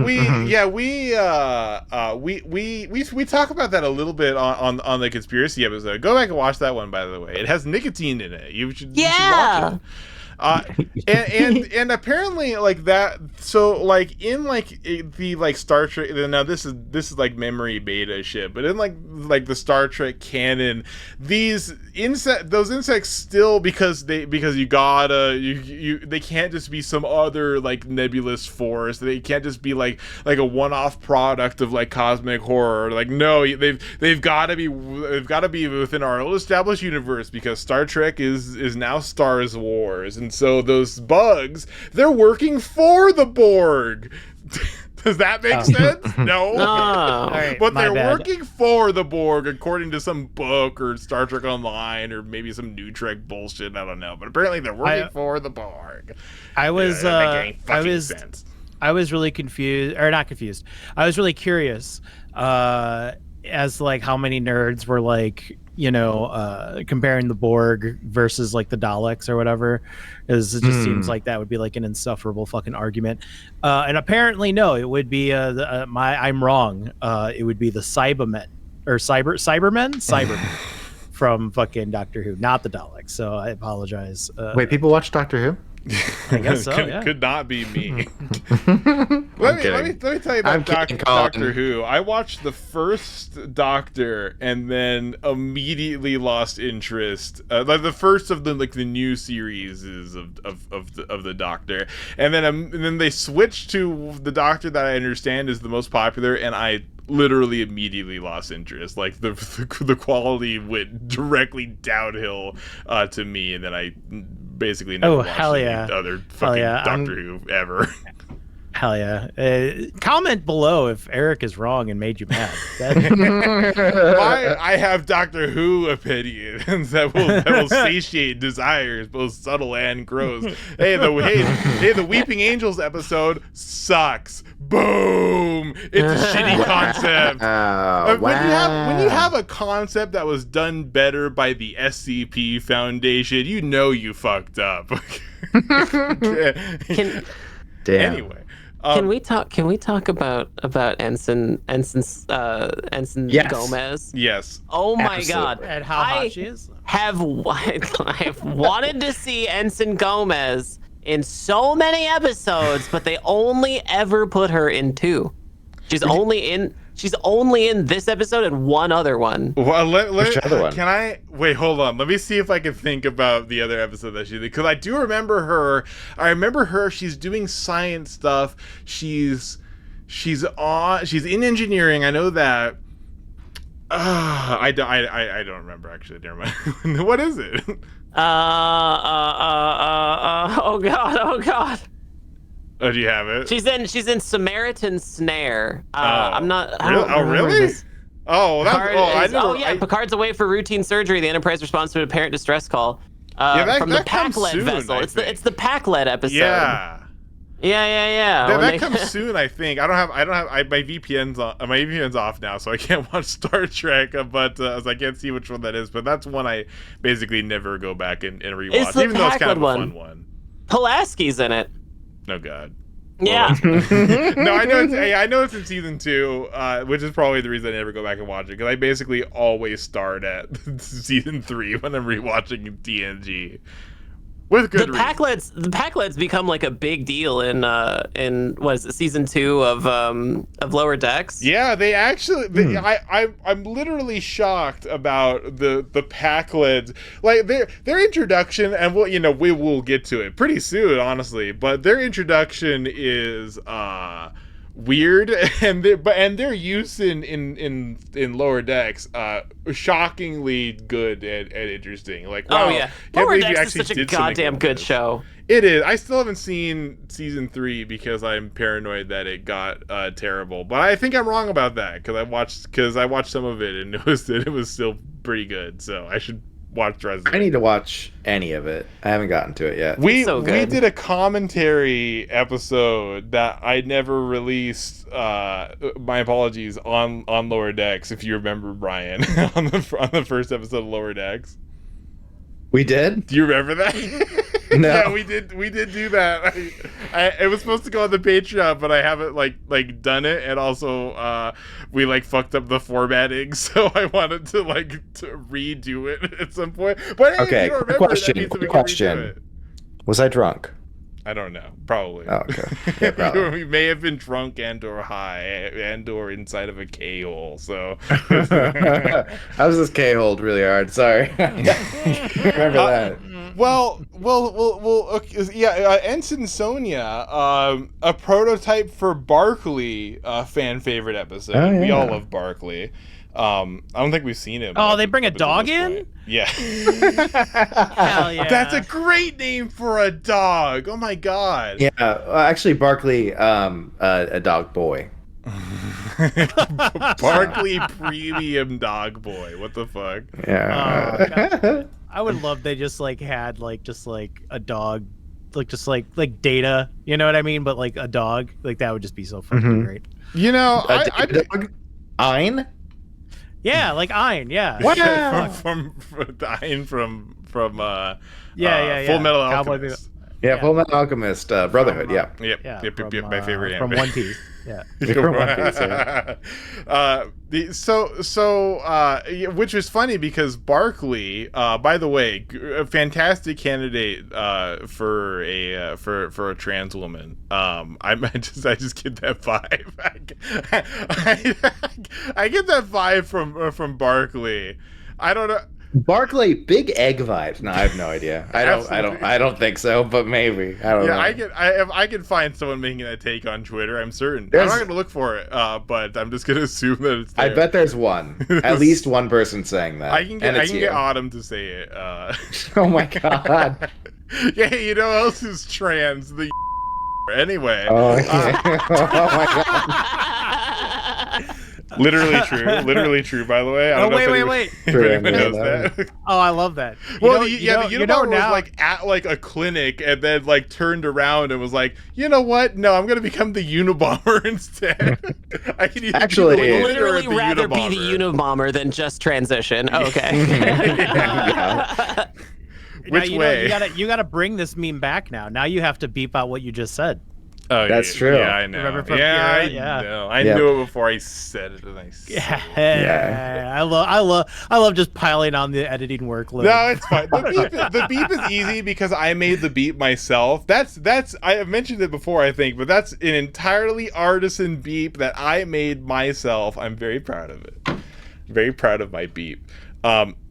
Speaker 1: talk about that a little bit on the conspiracy episode. Go back and watch that one, by the way. It has nicotine in it. You should watch it. And apparently like that, so like in like the like Star Trek, now this is like memory beta shit, but in like the Star Trek canon, those insects still, because they can't just be some other like nebulous force. They can't just be like a one-off product of like cosmic horror. Like no, they've got to be within our old established universe, because Star Trek is now Star Wars. And so those bugs, they're working for the Borg. Does that make sense? No.
Speaker 2: Right,
Speaker 1: but they're working for the Borg according to some book or Star Trek Online or maybe some New Trek bullshit. I don't know. But apparently they're working for the Borg.
Speaker 6: I was really confused, or not confused. I was really curious as like how many nerds were like, comparing the Borg versus like the Daleks or whatever, is it just seems like that would be like an insufferable fucking argument. And apparently no, it would be I'm wrong. It would be the Cybermen or Cybermen from fucking Doctor Who, not the Daleks. So I apologize.
Speaker 3: Wait, people watch Doctor Who?
Speaker 6: I guess so. Yeah.
Speaker 1: Could not be me. let me tell you about Doctor Who. I watched the first Doctor and then immediately lost interest. Like the first of the new series of the Doctor, and then they switched to the Doctor that I understand is the most popular, and I literally immediately lost interest. Like the quality went directly downhill to me, and then I basically never watched other fucking Doctor Who ever.
Speaker 6: Hell yeah. Comment below if Eric is wrong and made you mad.
Speaker 1: I have Doctor Who opinions that will satiate desires, both subtle and gross. Hey, the Weeping Angels episode sucks. Boom! It's a shitty concept. When you have a concept that was done better by the SCP Foundation, you fucked up.
Speaker 3: Damn.
Speaker 1: Anyway.
Speaker 2: Can we talk about Ensign
Speaker 3: Yes.
Speaker 2: Gomez?
Speaker 1: Yes.
Speaker 2: Oh my
Speaker 3: Absolutely.
Speaker 2: God!
Speaker 6: And how hot she is.
Speaker 2: I've wanted to see Ensign Gomez in so many episodes, but they only ever put her in 2. She's only in this episode and one other one.
Speaker 1: Well,
Speaker 3: Which other one?
Speaker 1: Can I wait? Hold on. Let me see if I can think about the other episode that she did, because I do remember her. I remember her. She's doing science stuff. She's in engineering. I know that. I don't remember actually. Never mind. What is it?
Speaker 2: Oh God.
Speaker 1: Oh, do you have it?
Speaker 2: She's in Samaritan Snare.
Speaker 1: Oh.
Speaker 2: I'm not. I
Speaker 1: Really?
Speaker 2: don't
Speaker 1: Oh,
Speaker 2: remember
Speaker 1: really?
Speaker 2: this.
Speaker 1: Oh, that's.
Speaker 2: Picard's away for routine surgery. The Enterprise responds to an apparent distress call from the
Speaker 1: that comes
Speaker 2: Pac-led
Speaker 1: soon,
Speaker 2: vessel.
Speaker 1: I
Speaker 2: It's
Speaker 1: think.
Speaker 2: the Pac-led episode.
Speaker 1: Yeah.
Speaker 2: Yeah.
Speaker 1: That comes soon, I think. I don't have my VPN's on. My VPN's off now, so I can't watch Star Trek. But so I can't see which one that is. But that's one I basically never go back and rewatch,
Speaker 2: It's the
Speaker 1: even though it's kind of a
Speaker 2: Pac-Led
Speaker 1: fun one.
Speaker 2: Pulaski's in it.
Speaker 1: Oh God.
Speaker 2: Yeah.
Speaker 1: No, I know it's in season 2, which is probably the reason I never go back and watch it, because I basically always start at season 3 when I'm rewatching TNG. With good reason.
Speaker 2: The Pac-Leds become like a big deal in what is it, season 2 of Lower Decks?
Speaker 1: Yeah, they actually. I'm literally shocked about the Pac-Leds, like their introduction, and we will get to it pretty soon, honestly. But their introduction is weird, and their use in Lower Decks shockingly good and interesting. Like, wow,
Speaker 2: Oh yeah,
Speaker 1: can't
Speaker 2: Lower
Speaker 1: believe you
Speaker 2: Decks is
Speaker 1: actually
Speaker 2: such a
Speaker 1: did something
Speaker 2: goddamn
Speaker 1: with
Speaker 2: good
Speaker 1: this.
Speaker 2: show.
Speaker 1: It is. I still haven't seen season 3 because I'm paranoid that it got terrible. But I think I'm wrong about that, because I watched some of it and it was still pretty good. So I should watch the rest of it.
Speaker 3: I need to watch any of it. I haven't gotten to it yet.
Speaker 1: We
Speaker 2: so good.
Speaker 1: did a commentary episode that I never released. My apologies, on Lower Decks, if you remember, Brian, on the first episode of Lower Decks.
Speaker 3: We did?
Speaker 1: Do you remember that?
Speaker 3: No.
Speaker 1: Yeah, we did do that. It was supposed to go on the Patreon, but I haven't like done it, and also we fucked up the formatting, so I wanted to redo it at some point. But hey,
Speaker 3: Okay,
Speaker 1: if you don't
Speaker 3: quick
Speaker 1: remember,
Speaker 3: question,
Speaker 1: that means that we
Speaker 3: quick
Speaker 1: can
Speaker 3: question.
Speaker 1: redo it.
Speaker 3: Was I drunk?
Speaker 1: I don't know. Probably.
Speaker 3: Oh, okay. Yeah, probably.
Speaker 1: We may have been drunk and/or high and/or inside of a K-hole. So.
Speaker 3: I was just K-holed really hard. Sorry. Remember that.
Speaker 1: Well. Okay, yeah. Ensign Sonia, a prototype for Barkley, fan favorite episode.
Speaker 3: Oh,
Speaker 1: We
Speaker 3: yeah.
Speaker 1: all love Barkley. I don't think we've seen him.
Speaker 6: Oh, they bring a
Speaker 1: up until
Speaker 6: dog
Speaker 1: this
Speaker 6: in?
Speaker 1: point. Yeah.
Speaker 6: Hell yeah.
Speaker 1: That's a great name for a dog. Oh my God.
Speaker 3: Yeah, actually, Barkley, a dog boy.
Speaker 1: Barkley Premium Dog Boy. What the fuck?
Speaker 3: Yeah.
Speaker 6: I would love they just had a dog, like Data, you know what I mean? But a dog, that would just be so fucking great.
Speaker 1: You know,
Speaker 3: A dog? Ein?
Speaker 6: Yeah, like Ein, yeah.
Speaker 3: Wow.
Speaker 1: from Ein from
Speaker 6: Yeah.
Speaker 1: Full Metal
Speaker 6: Cowboy
Speaker 1: Alchemist.
Speaker 3: Yeah, Full Metal Alchemist, Brotherhood, yeah.
Speaker 1: Yep,
Speaker 6: from,
Speaker 1: my favorite
Speaker 6: from
Speaker 1: anime.
Speaker 6: One Piece. Yeah.
Speaker 3: From One Piece,
Speaker 1: yeah. Which is funny because Barkley, by the way, a fantastic candidate for a trans woman. I just get that vibe. I get that vibe from Barkley. I don't know.
Speaker 3: Barkley, big egg vibes. No, I have no idea. I don't think so, but maybe. I don't know.
Speaker 1: I can find someone making that take on Twitter. I'm certain.
Speaker 3: There's-
Speaker 1: I'm not gonna look for it, but I'm just gonna assume that it's there.
Speaker 3: I bet there's one. At least one person saying that.
Speaker 1: I can get
Speaker 3: and it's you.
Speaker 1: Autumn to say it.
Speaker 3: Oh my god.
Speaker 1: Yeah, you know who else is trans? The anyway.
Speaker 3: Oh, yeah. Oh my god.
Speaker 1: Literally true. By the way. I don't know if
Speaker 6: wait.
Speaker 1: if anyone knows that.
Speaker 6: Oh, I love that.
Speaker 1: Well, the Unabomber
Speaker 6: now.
Speaker 1: was at a clinic and then turned around and was like, you know what? No, I'm gonna become the Unabomber instead. I can either
Speaker 3: Actually,
Speaker 1: be the leader
Speaker 2: Literally
Speaker 1: or the
Speaker 2: rather be the
Speaker 1: Unabomber.
Speaker 2: Unabomber than just transition. Okay.
Speaker 3: Yeah.
Speaker 1: Which way?
Speaker 6: You gotta bring this meme back now. Now you have to beep out what you just said.
Speaker 1: Oh,
Speaker 3: That's
Speaker 1: yeah,
Speaker 3: true.
Speaker 1: Yeah, I know.
Speaker 6: Remember from
Speaker 1: yeah,
Speaker 6: Kira?
Speaker 1: I
Speaker 6: Yeah.
Speaker 1: know. I knew it before I said it, and I said
Speaker 6: Yeah. I love just piling on the editing workload.
Speaker 1: No, it's fine. The beep is easy because I made the beep myself. That's I have mentioned it before, I think, but that's an entirely artisan beep that I made myself. I'm very proud of it. Very proud of my beep.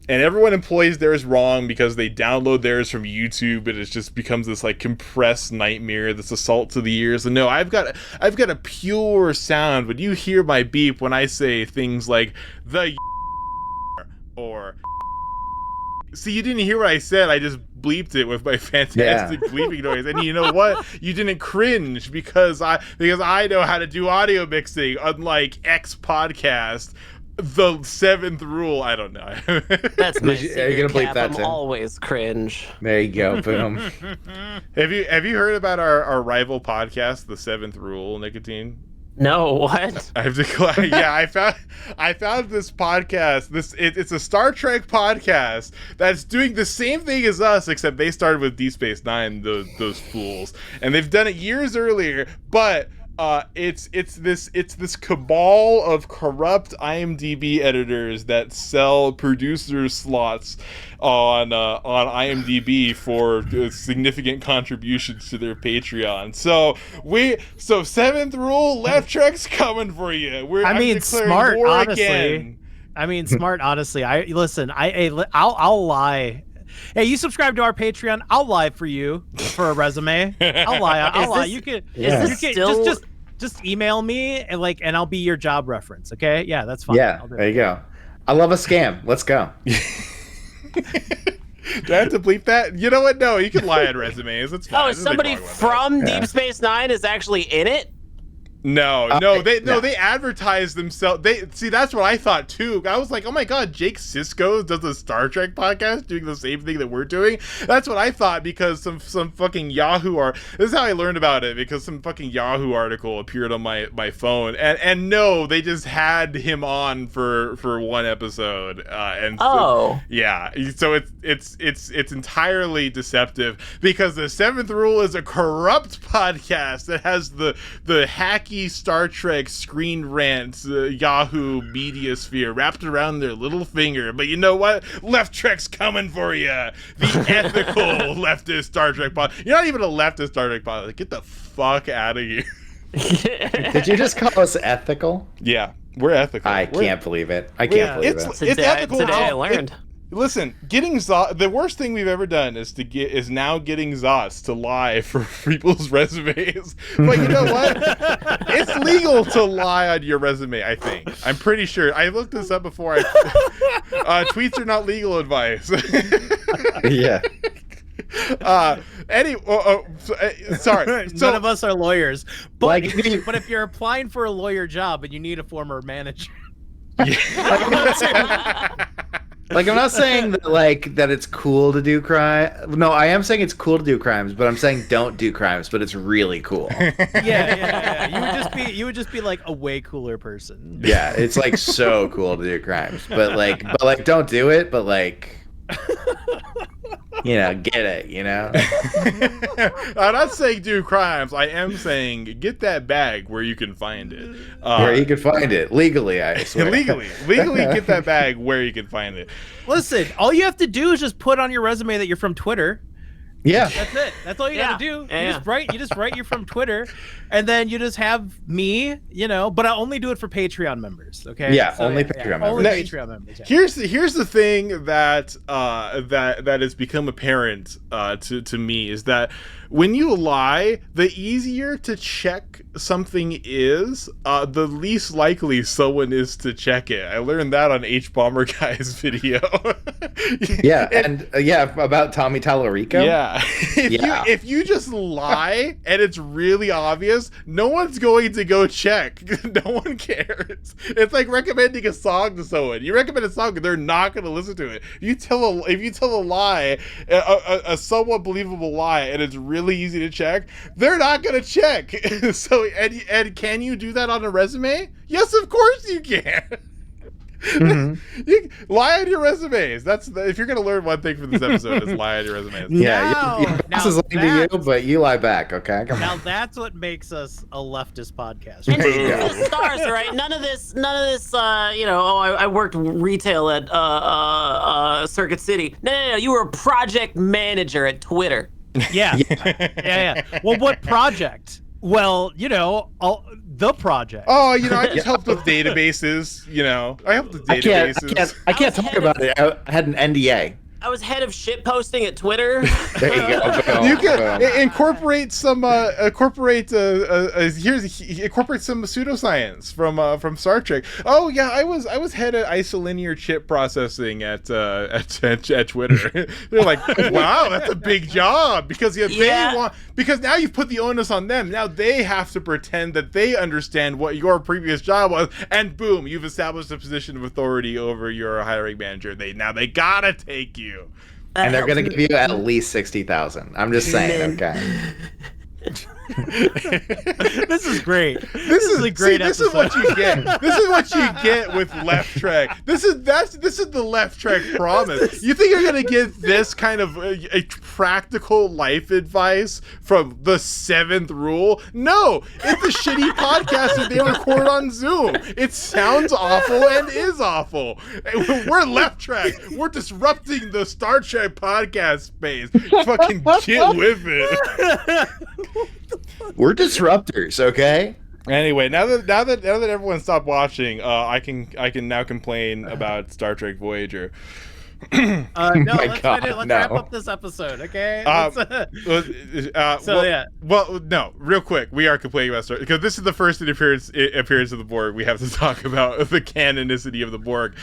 Speaker 1: And everyone employs theirs wrong because they download theirs from YouTube, and it just becomes this like compressed nightmare, this assault to the ears. And no, I've got a pure sound. When you hear my beep, when I say things like the or see, you didn't hear what I said. I just bleeped it with my fantastic bleeping noise. And you know what? You didn't cringe because I know how to do audio mixing, unlike X podcast. The seventh rule. I don't know.
Speaker 2: That's my
Speaker 3: Are you
Speaker 2: secret
Speaker 3: gonna bleep
Speaker 2: cap.
Speaker 3: that
Speaker 2: I'm
Speaker 3: too?
Speaker 2: always cringe.
Speaker 3: There you go. Boom.
Speaker 1: Have you heard about our rival podcast, The Seventh Rule, Nikatine?
Speaker 2: No, what?
Speaker 1: I have to. Yeah, I found this podcast. It's a Star Trek podcast that's doing the same thing as us, except they started with Deep Space Nine. Those fools, and they've done it years earlier, but. It's this cabal of corrupt IMDb editors that sell producer slots on IMDb for significant contributions to their Patreon. So seventh rule, Left Trek's coming for you. I'm
Speaker 6: smart,
Speaker 1: war
Speaker 6: honestly.
Speaker 1: again.
Speaker 6: I mean, smart, honestly. I'll lie. Hey, you subscribe to our Patreon. I'll lie for you for a resume. I'll lie. You can.
Speaker 2: Is this still?
Speaker 6: Just email me and I'll be your job reference. Okay? Yeah, that's fine.
Speaker 3: Yeah, there you go. I love a scam. Let's go.
Speaker 1: Do I have to bleep that? You know what? No, you can lie on resumes. It's fine.
Speaker 2: Oh, somebody from Deep Space Nine is actually in it?
Speaker 1: No, they advertise themselves. That's what I thought too. I was like, oh my god, Jake Sisko does a Star Trek podcast doing the same thing that we're doing. That's what I thought because some fucking Yahoo this is how I learned about it, because some fucking Yahoo article appeared on my phone, and no, they just had him on for one episode, and so it's entirely deceptive because the seventh rule is a corrupt podcast that has the hacky Star Trek screen rants, Yahoo media sphere wrapped around their little finger. But you know what? Left Trek's coming for you. The ethical leftist Star Trek pod. You're not even a leftist Star Trek pod. Like, get the fuck out of here.
Speaker 3: Did you just call us ethical?
Speaker 1: Yeah, we're ethical.
Speaker 3: I can't believe it. I can't believe it.
Speaker 1: It's ethical.
Speaker 2: Today I learned.
Speaker 1: Listen, getting the worst thing we've ever done is now getting Zots to lie for people's resumes. But you know what? It's legal to lie on your resume, I think. I'm pretty sure. I looked this up before. Tweets are not legal advice.
Speaker 3: Yeah.
Speaker 1: Sorry.
Speaker 6: None of us are lawyers. But,
Speaker 3: Like-
Speaker 6: but if you're applying for a lawyer job and you need a former manager.
Speaker 3: Like, I'm not saying that it's cool to do crime. No, I am saying it's cool to do crimes, but I'm saying don't do crimes, but it's really cool.
Speaker 6: Yeah. You would just be like a way cooler person.
Speaker 3: Yeah, it's like so cool to do crimes, but don't do it, but like, get it,
Speaker 1: I'm not saying do crimes. I am saying get that bag where you can find it.
Speaker 3: Where you can find it legally, I swear.
Speaker 1: legally get that bag where you can find it.
Speaker 6: Listen, all you have to do is just put on your resume that you're from Twitter.
Speaker 3: Yeah,
Speaker 6: That's it. That's all you got to do.
Speaker 2: Yeah.
Speaker 6: You just write you're from Twitter, and then you just have me, but I only do it for Patreon members. Okay.
Speaker 3: Yeah, only Patreon members.
Speaker 6: Only
Speaker 1: Now,
Speaker 6: Patreon members. Yeah.
Speaker 1: Here's the thing that has become apparent to me is that when you lie, the easier to check something is, the least likely someone is to check it. I learned that on H Bomber Guy's video.
Speaker 3: yeah, and about Tommy Tallarico.
Speaker 1: Yeah. If you just lie and it's really obvious, no one's going to go check. No one cares. It's like recommending a song to someone. You recommend a song, they're not going to listen to it. If you tell a lie, a somewhat believable lie, and it's really easy to check, they're not going to check. So, and can you do that on a resume? Yes, of course you can. You lie on your resumes. If you're gonna learn one thing from this episode, is lie on your resumes.
Speaker 3: Yeah, your boss is lying to you, but you lie back. Okay, come
Speaker 6: now
Speaker 3: on.
Speaker 6: that's what makes us a leftist podcast.
Speaker 2: And the stars, right? None of this. I worked retail at Circuit City. No. You were a project manager at Twitter.
Speaker 6: Yeah. Well, what project? Well, the project.
Speaker 1: Oh, I just helped with databases. I helped with databases.
Speaker 3: I can't talk about it. I had an NDA.
Speaker 2: I was head of shit posting at Twitter.
Speaker 3: There you go. Boom,
Speaker 1: You can
Speaker 3: boom.
Speaker 1: incorporate some incorporate some pseudoscience from Star Trek. Oh yeah, I was head of isolinear chip processing at Twitter. They're like, wow, that's a big job because because now you've put the onus on them. Now they have to pretend that they understand what your previous job was, and boom, you've established a position of authority over your hiring manager. They gotta take you.
Speaker 3: And they're gonna give you at least 60,000. I'm just saying, okay.
Speaker 6: This is great. This is a great episode.
Speaker 1: This is what you get. This is what you get with Left Trek. This is the Left Trek promise. You think you're gonna get this kind of a practical life advice from the 7th rule? No, it's a shitty podcast that they record on Zoom. It sounds awful and is awful. We're Left Trek. We're disrupting the Star Trek podcast space. Fucking get with it.
Speaker 3: We're disruptors, okay?
Speaker 1: Anyway, now that everyone stopped watching, I can now complain about Star Trek Voyager.
Speaker 6: Let's wrap up this episode, okay?
Speaker 1: No, real quick, we are complaining about Star because this is the first appearance of the Borg. We have to talk about the canonicity of the Borg.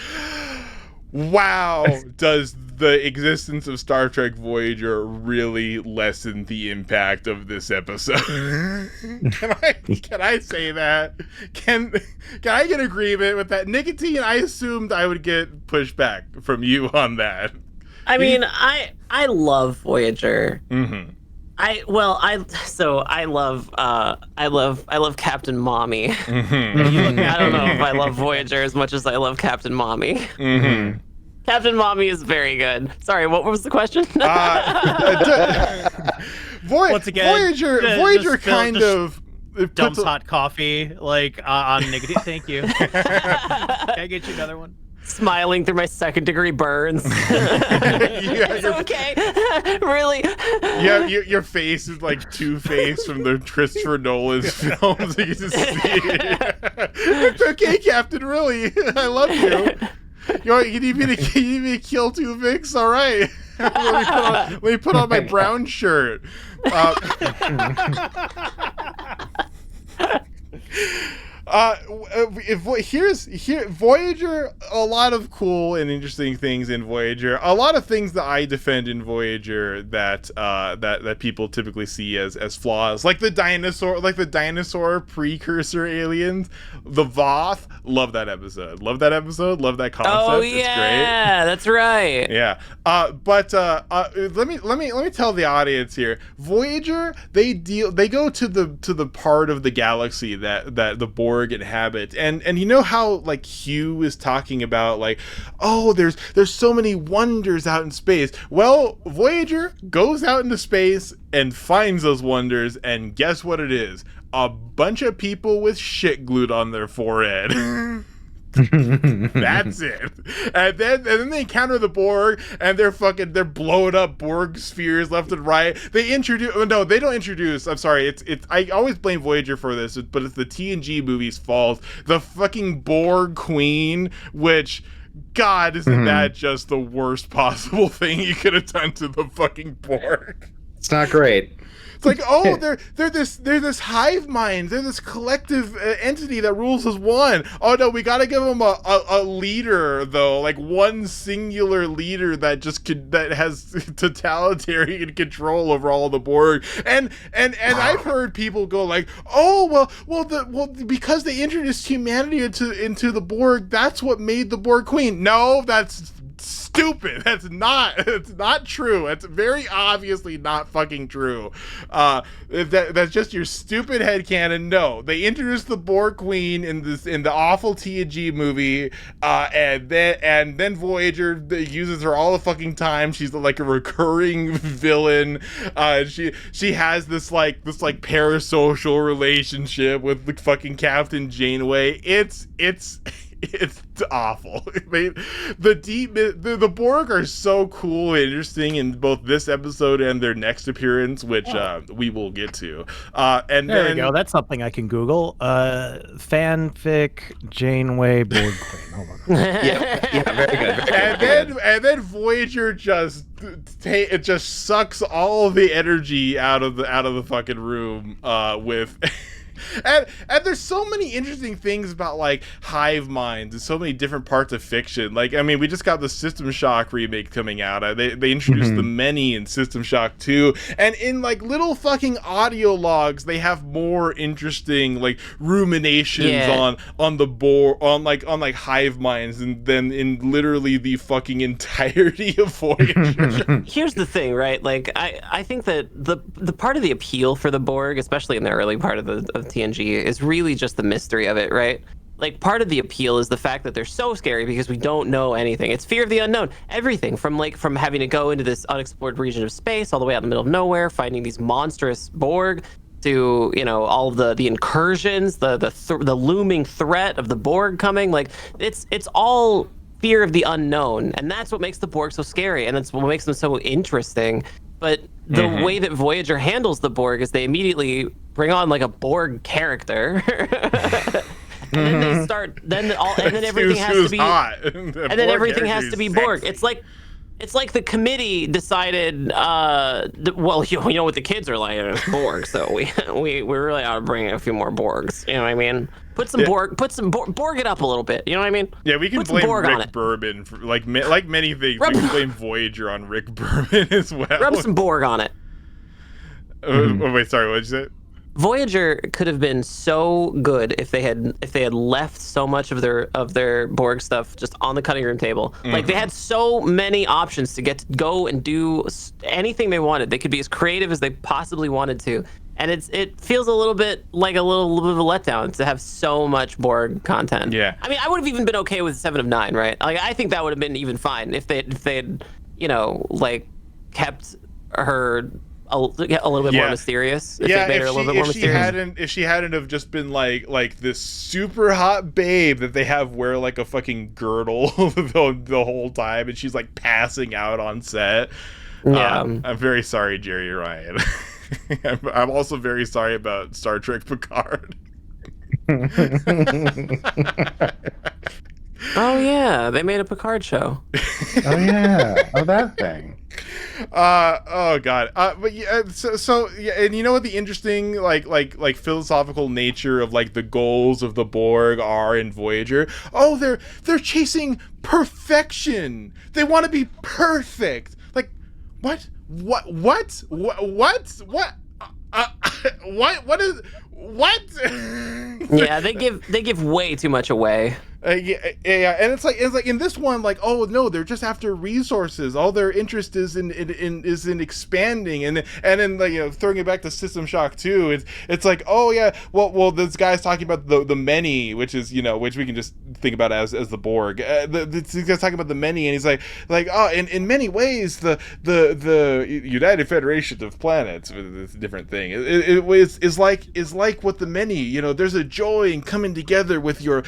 Speaker 1: Wow, does the existence of Star Trek Voyager really lessen the impact of this episode? Can I say that? Can I get agreement with that? Nikatine, I assumed I would get pushback from you on that.
Speaker 2: I mean, I love Voyager.
Speaker 1: Mm-hmm.
Speaker 2: I love Captain Mommy.
Speaker 1: Mm-hmm.
Speaker 2: I don't know if I love Voyager as much as I love Captain Mommy.
Speaker 1: Mm-hmm.
Speaker 2: Captain Mommy is very good. Sorry, what was the question?
Speaker 6: Once again,
Speaker 1: Voyager kind of
Speaker 6: dumps hot coffee on nicotine. Thank you. Can I get you another one?
Speaker 2: Smiling through my 2nd-degree burns. It's okay. Really?
Speaker 1: Yeah, your face is like Two-Face from the Christopher Nolan films. You just see it. It's okay, Captain. Really, I love you. You need me to kill Two-Face? All right. Let me put on my brown shirt. Voyager, a lot of cool and interesting things in Voyager. A lot of things that I defend in Voyager that people typically see as flaws, like the dinosaur precursor aliens, the Voth. Love that episode. Love that concept.
Speaker 2: Oh
Speaker 1: yeah,
Speaker 2: it's great. That's right.
Speaker 1: Yeah. But let me tell the audience here. Voyager, they go to the part of the galaxy that the Borg inhabit, and you know how like Hugh is talking about like, oh, there's so many wonders out in space. Well, Voyager goes out into space and finds those wonders, and guess what it is? A bunch of people with shit glued on their forehead. That's it. And then they encounter the Borg, and they're blowing up Borg spheres left and right. They don't introduce. I'm sorry. I always blame Voyager for this, but it's the TNG movie's fault. The fucking Borg Queen, which, God, isn't that just the worst possible thing you could have done to the fucking Borg?
Speaker 3: It's not great.
Speaker 1: It's like, oh, they're this hive mind. They're this collective entity that rules as one. Oh no, we gotta give them a leader though, like one singular leader that has totalitarian control over all the Borg. And I've heard people go like, oh well, because they introduced humanity into the Borg, that's what made the Borg Queen. No, that's stupid. It's not true. It's very obviously not fucking true. That's just your stupid headcanon. No, they introduced the Borg Queen in the awful TNG movie, and then Voyager uses her all the fucking time. She's like a recurring villain. She has this parasocial relationship with the fucking Captain Janeway. It's awful. The Borg are so cool and interesting in both this episode and their next appearance, which we will get to. And
Speaker 6: there we go. That's something I can Google. Fanfic Janeway Borg Queen. Hold on.
Speaker 3: yeah, very good.
Speaker 1: And then Voyager just sucks all the energy out of the fucking room with. And there's so many interesting things about like hive minds and so many different parts of fiction. Like, I mean, we just got the System Shock remake coming out. They introduced the many in System Shock 2, and in like little fucking audio logs, they have more interesting like ruminations on the Borg, on hive minds than in literally the fucking entirety of Voyager.
Speaker 2: Here's the thing, right? Like, I think that the part of the appeal for the Borg, especially in the early part of TNG, is really just the mystery of it, right? Like, part of the appeal is the fact that they're so scary because we don't know anything. It's fear of the unknown. Everything from having to go into this unexplored region of space all the way out in the middle of nowhere, finding these monstrous Borg, to, you know, all of the incursions, the looming threat of the Borg coming. Like, it's all fear of the unknown, and that's what makes the Borg so scary, and that's what makes them so interesting. But the way that Voyager handles the Borg is they immediately bring on like a Borg character. And then they start, and then everything has to be hot. And then everything has to be Borg. It's like the committee decided, well, you know what the kids are like, it's Borg, so we really ought to bring a few more Borgs. You know what I mean? Put some Borg it up a little bit. You know what I mean?
Speaker 1: Yeah, we can blame Rick Berman for like many things. We can blame Voyager on Rick Berman as well.
Speaker 2: Rub some Borg on it.
Speaker 1: Oh, wait, sorry, what did you say?
Speaker 2: Voyager could have been so good if they had left so much of their Borg stuff just on the cutting room table. Like, they had so many options to go and do anything they wanted. They could be as creative as they possibly wanted to. And it feels a little bit like a little bit of a letdown to have so much Borg content. Yeah. I mean, I would have even been okay with 7 of 9, right? Like, I think that would have been even fine if they had, you know, like, kept her a little bit more mysterious. If they made her a little bit more mysterious.
Speaker 1: If she hadn't have just been like this super hot babe that they have wear like a fucking girdle the whole time, and she's like passing out on set. Yeah. I'm very sorry, Jerry Ryan. I'm also very sorry about Star Trek Picard.
Speaker 2: Oh yeah, they made a Picard show.
Speaker 3: Oh yeah, that thing.
Speaker 1: Oh god. But yeah, so yeah, and you know what the interesting like philosophical nature of like the goals of the Borg are in Voyager? Oh, they're chasing perfection. They want to be perfect. Like, what? What
Speaker 2: Yeah, they give way too much away.
Speaker 1: Yeah, and it's like in this one, like, oh no, they're just after resources. All their interest is in expanding, and then like, you know, throwing it back to System Shock 2. It's like, oh yeah, well this guy's talking about the many, which is, you know, which we can just think about as the Borg. This guy's talking about the many, and he's like oh, in many ways the United Federation of Planets, it's a different thing. It is like what the many, you know, there's a joy in coming together with your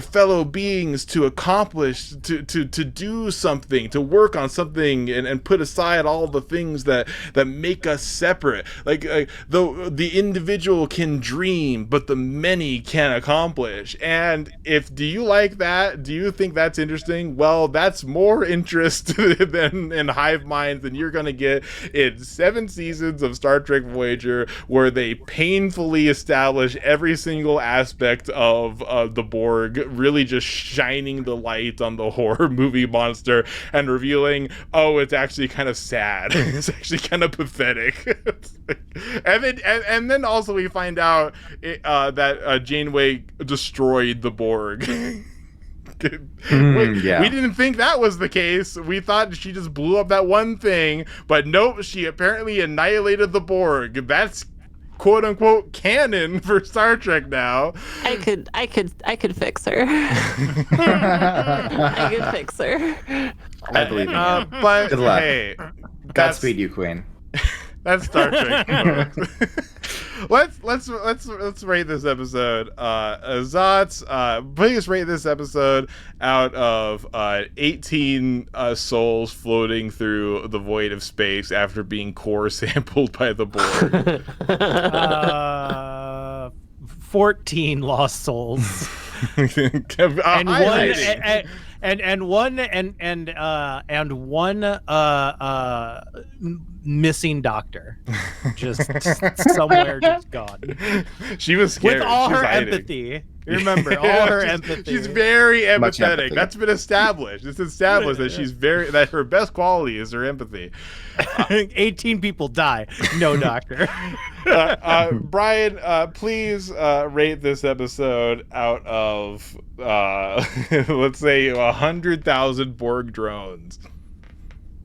Speaker 1: fellow beings to accomplish, to do something, to work on something, and put aside all the things that make us separate. Like the individual can dream, but the many can accomplish. And do you like that? Do you think that's interesting? Well, that's more interest than in hive minds than you're gonna get in 7 seasons of Star Trek Voyager, where they painfully establish every single aspect of the Borg, really just shining the light on the horror movie monster and revealing, oh, it's actually kind of sad. It's actually kind of pathetic. and then also we find out that Janeway destroyed the Borg.
Speaker 3: Yeah.
Speaker 1: We didn't think that was the case. We thought she just blew up that one thing, but nope, she apparently annihilated the Borg. That's quote unquote canon for Star Trek now.
Speaker 2: I could fix her. I could fix her.
Speaker 3: I believe you.
Speaker 1: But
Speaker 3: Good luck.
Speaker 1: hey,
Speaker 3: Godspeed, you queen.
Speaker 1: that's Star Trek. Let's rate this episode. Zotz, please rate this episode out of 18 souls floating through the void of space after being core sampled by the Borg.
Speaker 6: 14 lost souls. And one missing doctor, just somewhere, just gone.
Speaker 1: She was scared.
Speaker 6: With all her
Speaker 1: hiding.
Speaker 6: empathy. Remember, all her empathy.
Speaker 1: She's very
Speaker 3: Much
Speaker 1: empathetic.
Speaker 3: empathy.
Speaker 1: That's been established. It's established that that her best quality is her empathy.
Speaker 6: 18 people die. No doctor.
Speaker 1: Brian, please rate this episode out of let's say 100,000 Borg drones.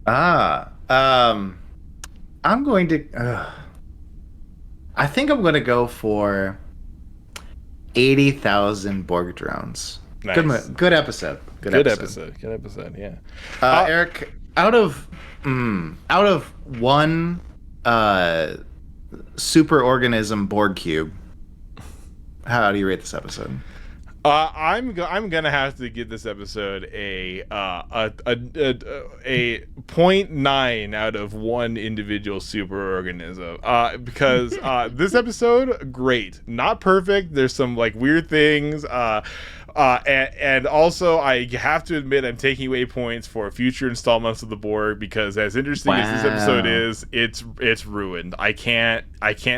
Speaker 3: I'm going to. I think I'm going to go for 80,000 Borg drones.
Speaker 1: Nice.
Speaker 3: Good episode.
Speaker 1: Good episode. Yeah.
Speaker 3: Eric, out of one superorganism Borg cube, how do you rate this episode?
Speaker 1: I'm gonna have to give this episode a 0.9 out of one individual superorganism. Because this episode, great, not perfect. There's some like weird things. And also I have to admit I'm taking away points for future installments of the Borg, because as interesting as this episode is, it's ruined. I can't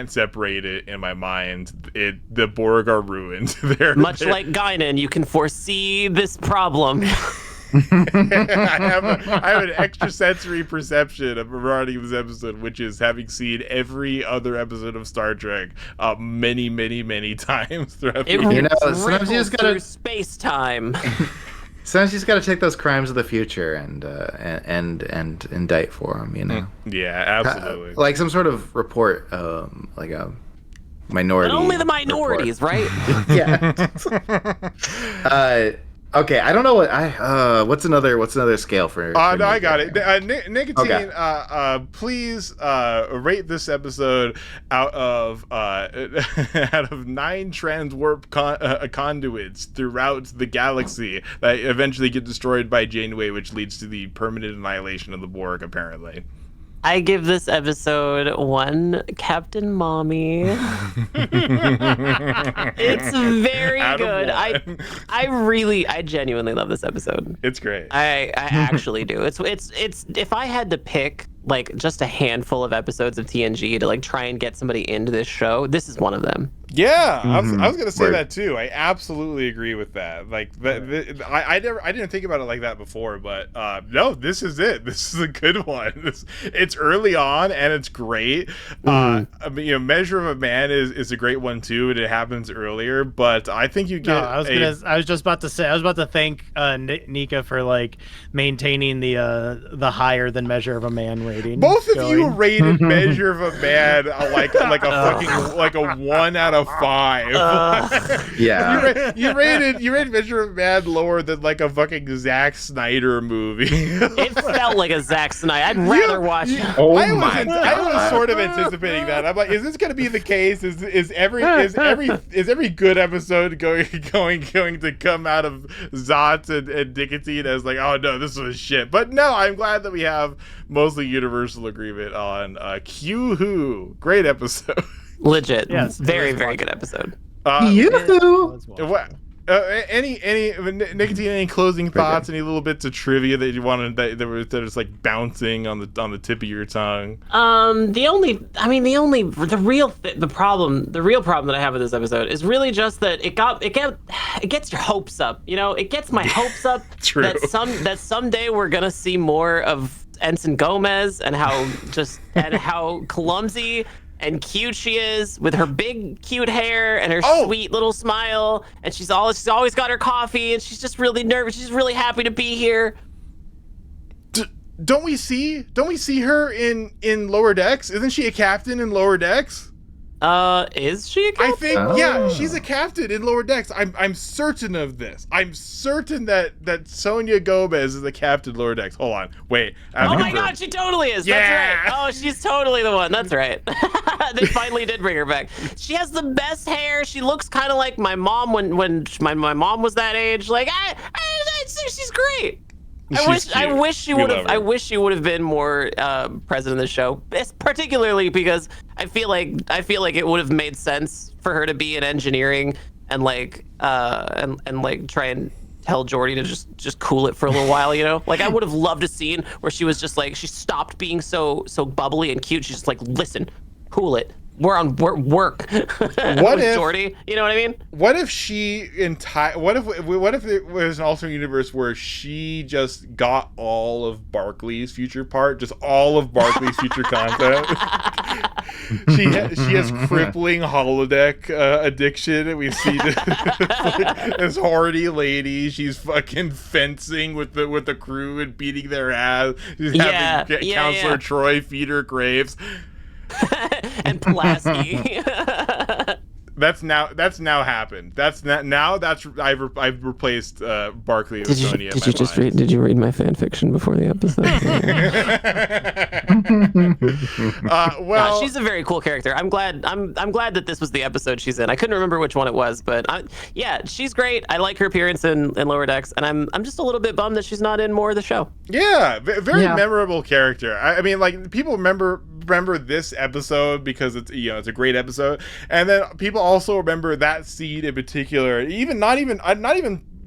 Speaker 1: separate it in my mind. The Borg are ruined. They're
Speaker 2: Like Guinan, you can foresee this problem.
Speaker 1: I have an extrasensory perception regarding this episode, which is having seen every other episode of Star Trek many times throughout the year.
Speaker 3: Sometimes you just gotta
Speaker 2: space time.
Speaker 3: Sometimes you just gotta take those crimes of the future and indict for them.
Speaker 1: Yeah, absolutely.
Speaker 3: Like some sort of report, like a minority.
Speaker 2: But only the minorities,
Speaker 3: report.
Speaker 2: right?
Speaker 3: Yeah. Okay, I don't know what's another scale for.
Speaker 1: No, I got it. Nikatine, okay. Please rate this episode out of 9 transwarp conduits throughout the galaxy that eventually get destroyed by Janeway, which leads to the permanent annihilation of the Borg, apparently.
Speaker 2: I give this episode 1 Captain Mommy. It's very good. I genuinely love this episode.
Speaker 1: It's great.
Speaker 2: I actually do. It's if I had to pick like just a handful of episodes of TNG to like try and get somebody into this show, this is one of them.
Speaker 1: Yeah, I was gonna say that too. I absolutely agree with that. Like, I didn't think about it like that before, but no, this is it. This is a good one. It's early on and it's great. I mean, Measure of a Man is a great one too, and it happens earlier. But I think you get.
Speaker 6: I was just about to say. I was about to thank Nika for like maintaining the higher than Measure of a Man rating.
Speaker 1: Both of you rated Measure of a Man like a 1 out of 5.
Speaker 3: Yeah.
Speaker 1: You rated Measure of a Man lower than like a fucking Zack Snyder movie.
Speaker 2: It felt like a Zack Snyder. I'd rather watch.
Speaker 1: I was sort of anticipating that. I'm like, is this going to be the case? Is every good episode going to come out of Zot and Nikatine as like, oh no, this was shit? But no, I'm glad that we have mostly universal agreement on Q-Who. Great episode.
Speaker 2: Legit.
Speaker 6: Yes,
Speaker 2: very good episode.
Speaker 1: Nikatine, any closing thoughts? Any little bits of trivia that you wanted that was like bouncing on the tip of your tongue?
Speaker 2: The real problem that I have with this episode is really just that it gets your hopes up. It gets my hopes up
Speaker 1: True.
Speaker 2: that someday we're gonna see more of Ensign Gomez and how clumsy and cute she is with her big cute hair and her sweet little smile, and she's always got her coffee, and she's just really nervous. She's really happy to be here.
Speaker 1: Don't we see her in Lower Decks? Isn't she a captain in Lower Decks?
Speaker 2: Is she a captain?
Speaker 1: I think yeah, she's a captain in Lower Decks. I'm certain of this. I'm certain that Sonia Gomez is the captain in Lower Decks. Hold on, wait.
Speaker 2: Oh my God, she totally is.
Speaker 1: Yeah.
Speaker 2: That's right. Oh, she's totally the one. That's right. They finally did bring her back. She has the best hair. She looks kind of like my mom when my mom was that age. Like she's great. I wish she would have been more present in the show, particularly because I feel like it would have made sense for her to be in engineering and like try and tell Geordi to just cool it for a little while, you know? Like I would have loved a scene where she was just like, she stopped being so bubbly and cute. She's just like, listen, cool it. We're on work. What if Geordi? You know what I mean?
Speaker 1: What if what if it was an alternate universe where she just got all of Barclay's future part, just all of Barclay's future content? she has crippling holodeck addiction, and we see this hardy lady. She's fucking fencing with the crew and beating their ass. She's having Counselor Troy feed her grapes.
Speaker 2: And Pulaski.
Speaker 1: That's now happened. I've replaced Barclay with Sonia.
Speaker 2: Did you read my fan fiction before the episode?
Speaker 1: Well,
Speaker 2: she's a very cool character. I'm glad that this was the episode she's in. I couldn't remember which one it was, but she's great. I like her appearance in Lower Decks, and I'm just a little bit bummed that she's not in more of the show.
Speaker 1: Yeah, very memorable character. I mean, like people remember this episode because it's a great episode, and then people also remember that scene in particular, even not even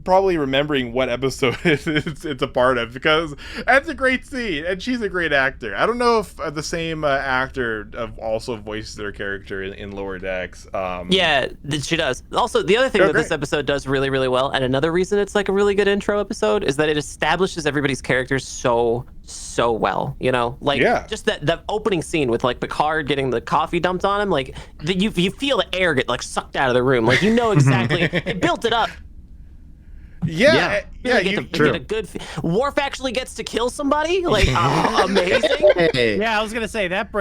Speaker 1: probably remembering what episode it's a part of, because that's a great scene and she's a great actor. I don't know if the same actor also voices their character in Lower Decks.
Speaker 2: Yeah, she does. Also, the other thing that this episode does really, really well, and another reason it's like a really good intro episode, is that it establishes everybody's characters so well, you know, like just that opening scene with like Picard getting the coffee dumped on him, like you feel the air get like sucked out of the room, like you know exactly. They built it up. You get a good. Worf actually gets to kill somebody. Like, amazing.
Speaker 6: Yeah, I was gonna say that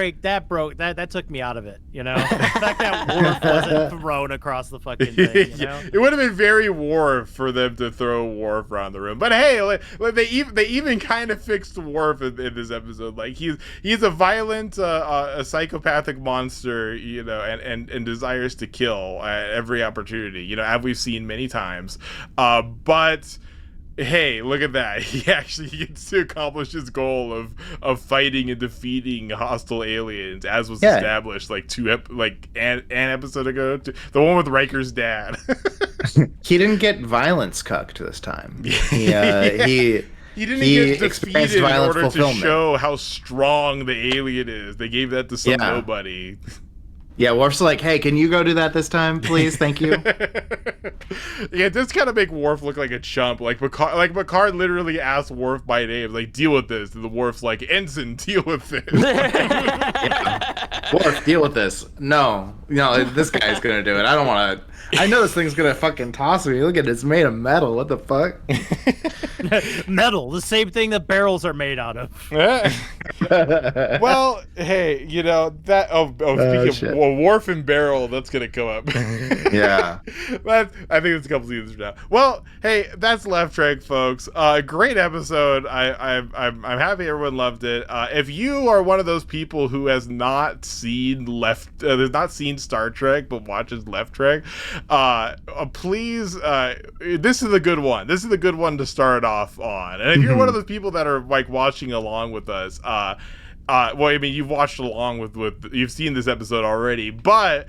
Speaker 6: took me out of it. You know, the fact that Worf wasn't thrown across the fucking thing. You know?
Speaker 1: It would have been very Worf for them to throw Worf around the room. But hey, they even kind of fixed Worf in this episode. Like he's a violent, a psychopathic monster, you know, and desires to kill at every opportunity. You know, as we've seen many times. But hey, look at that. He actually gets to accomplish his goal of fighting and defeating hostile aliens, as was established like an episode ago. The one with Riker's dad.
Speaker 3: He didn't get violence cucked this time. He
Speaker 1: didn't get defeated in order to show how strong the alien is. They gave that to some nobody.
Speaker 3: Yeah, Worf's like, hey, can you go do that this time, please? Thank you.
Speaker 1: Yeah, this kind of make Worf look like a chump. Like Picard literally asked Worf by name, like, deal with this. And the Worf's like, Ensign, deal with this.
Speaker 3: Worf, deal with this. No, this guy's gonna do it. I don't want to. I know this thing's gonna fucking toss me. Look at it, it's made of metal. What the fuck?
Speaker 6: Metal, the same thing that barrels are made out of.
Speaker 1: Well, hey, you know that. Speaking of Worf and barrel, that's gonna come up.
Speaker 3: Yeah,
Speaker 1: I think it's a couple seasons from now. Well, hey, that's Left Trek, folks. Great episode. I'm happy everyone loved it. If you are one of those people who has not seen Star Trek but watches Left Trek, please, this is a good one. This is a good one to start off on. And if you're one of those people that are like watching along with us, well, I mean, you've watched along with you've seen this episode already, but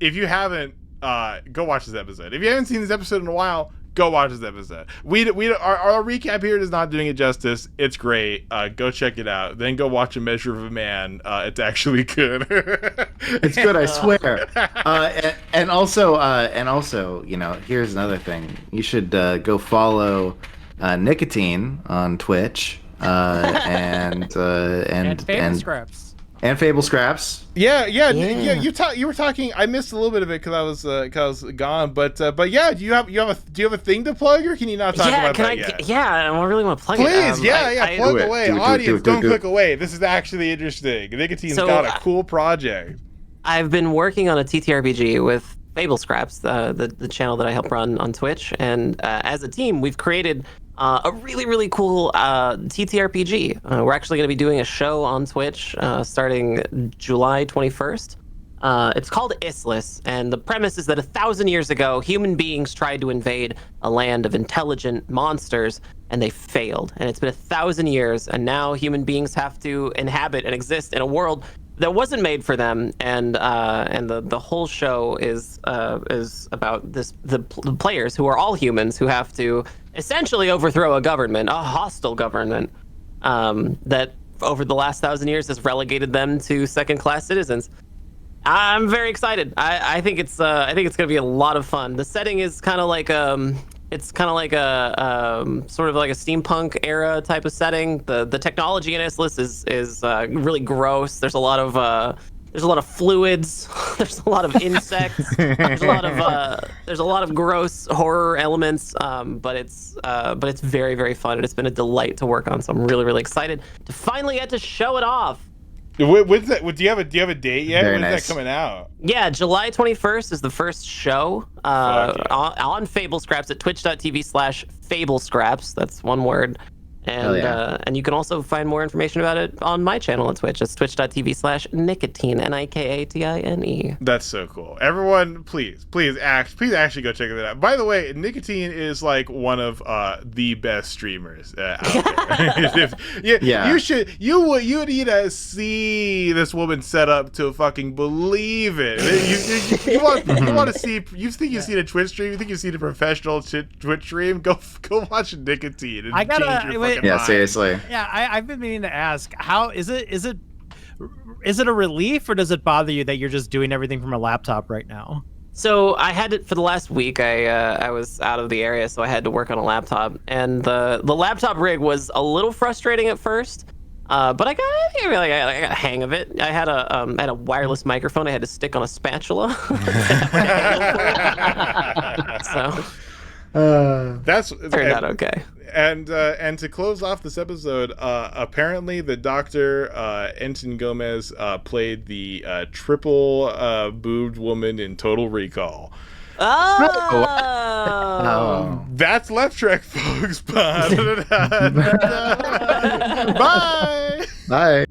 Speaker 1: if you haven't, go watch this episode. If you haven't seen this episode in a while, go watch this episode. Our recap here is not doing it justice. It's great. Go check it out. Then go watch A Measure of a Man. It's actually good.
Speaker 3: It's good, I swear. And also, you know, here's another thing. You should go follow Nikatine on Twitch. And
Speaker 6: Famous Scraps.
Speaker 3: And Fable Scraps.
Speaker 1: Yeah. You were talking. I missed a little bit of it because I was gone. But yeah, do you have a thing to plug, or can you not talk about that yet?
Speaker 2: Yeah, I really want to plug it.
Speaker 1: Please, plug away. Audience, don't click
Speaker 3: it.
Speaker 1: away. This is actually interesting. Nikatine's got a cool project.
Speaker 2: I've been working on a TTRPG with Fable Scraps, the channel that I help run on Twitch, and as a team, we've created a really cool TTRPG. We're actually going to be doing a show on Twitch starting July 21st. It's called Islis, and the premise is that 1,000 years ago, human beings tried to invade a land of intelligent monsters, and they failed. And it's been 1,000 years, and now human beings have to inhabit and exist in a world that wasn't made for them. And the whole show is about the players, who are all humans, who have to essentially overthrow a government, a hostile government, that over the last 1,000 years has relegated them to second-class citizens. I'm very excited. I think it's gonna be a lot of fun. The setting is kind of like sort of like a steampunk era type of setting. The technology in Islis is really gross. There's a lot of fluids. There's a lot of insects. There's a lot of gross horror elements. But it's very, very fun, and it's been a delight to work on. So I'm really excited to finally get to show it off.
Speaker 1: When's that? Do you have a date yet?
Speaker 3: Very
Speaker 1: When's
Speaker 3: nice.
Speaker 1: that coming out?
Speaker 2: Yeah, July 21st is the first show on Fable Scraps at twitch.tv/FableScraps. That's one word. And and you can also find more information about it on my channel on Twitch. It's twitch.tv/Nikatine, Nikatine.
Speaker 1: That's so cool. Everyone, please actually go check it out. By the way, Nikatine is like one of the best streamers out there. You would need to see this woman set up to fucking believe it. You want to see? You think you've seen a Twitch stream? You think you've seen a professional Twitch stream? Go watch Nikatine. And
Speaker 6: I gotta
Speaker 1: change your fucking
Speaker 3: Yeah,
Speaker 1: mind.
Speaker 3: seriously.
Speaker 6: Yeah, I've been meaning to ask, how is it a relief, or does it bother you that you're just doing everything from a laptop right now?
Speaker 2: So I had it for the last week. I was out of the area, so I had to work on a laptop, and the laptop rig was a little frustrating at first. But I got a hang of it. I had a wireless microphone I had to stick on a spatula. So
Speaker 1: That's
Speaker 2: turned out okay.
Speaker 1: And to close off this episode, apparently the Dr. Ensign Gomez played the triple boobed woman in Total Recall.
Speaker 2: Oh.
Speaker 1: That's Left Trek, folks. Bye.
Speaker 3: Bye.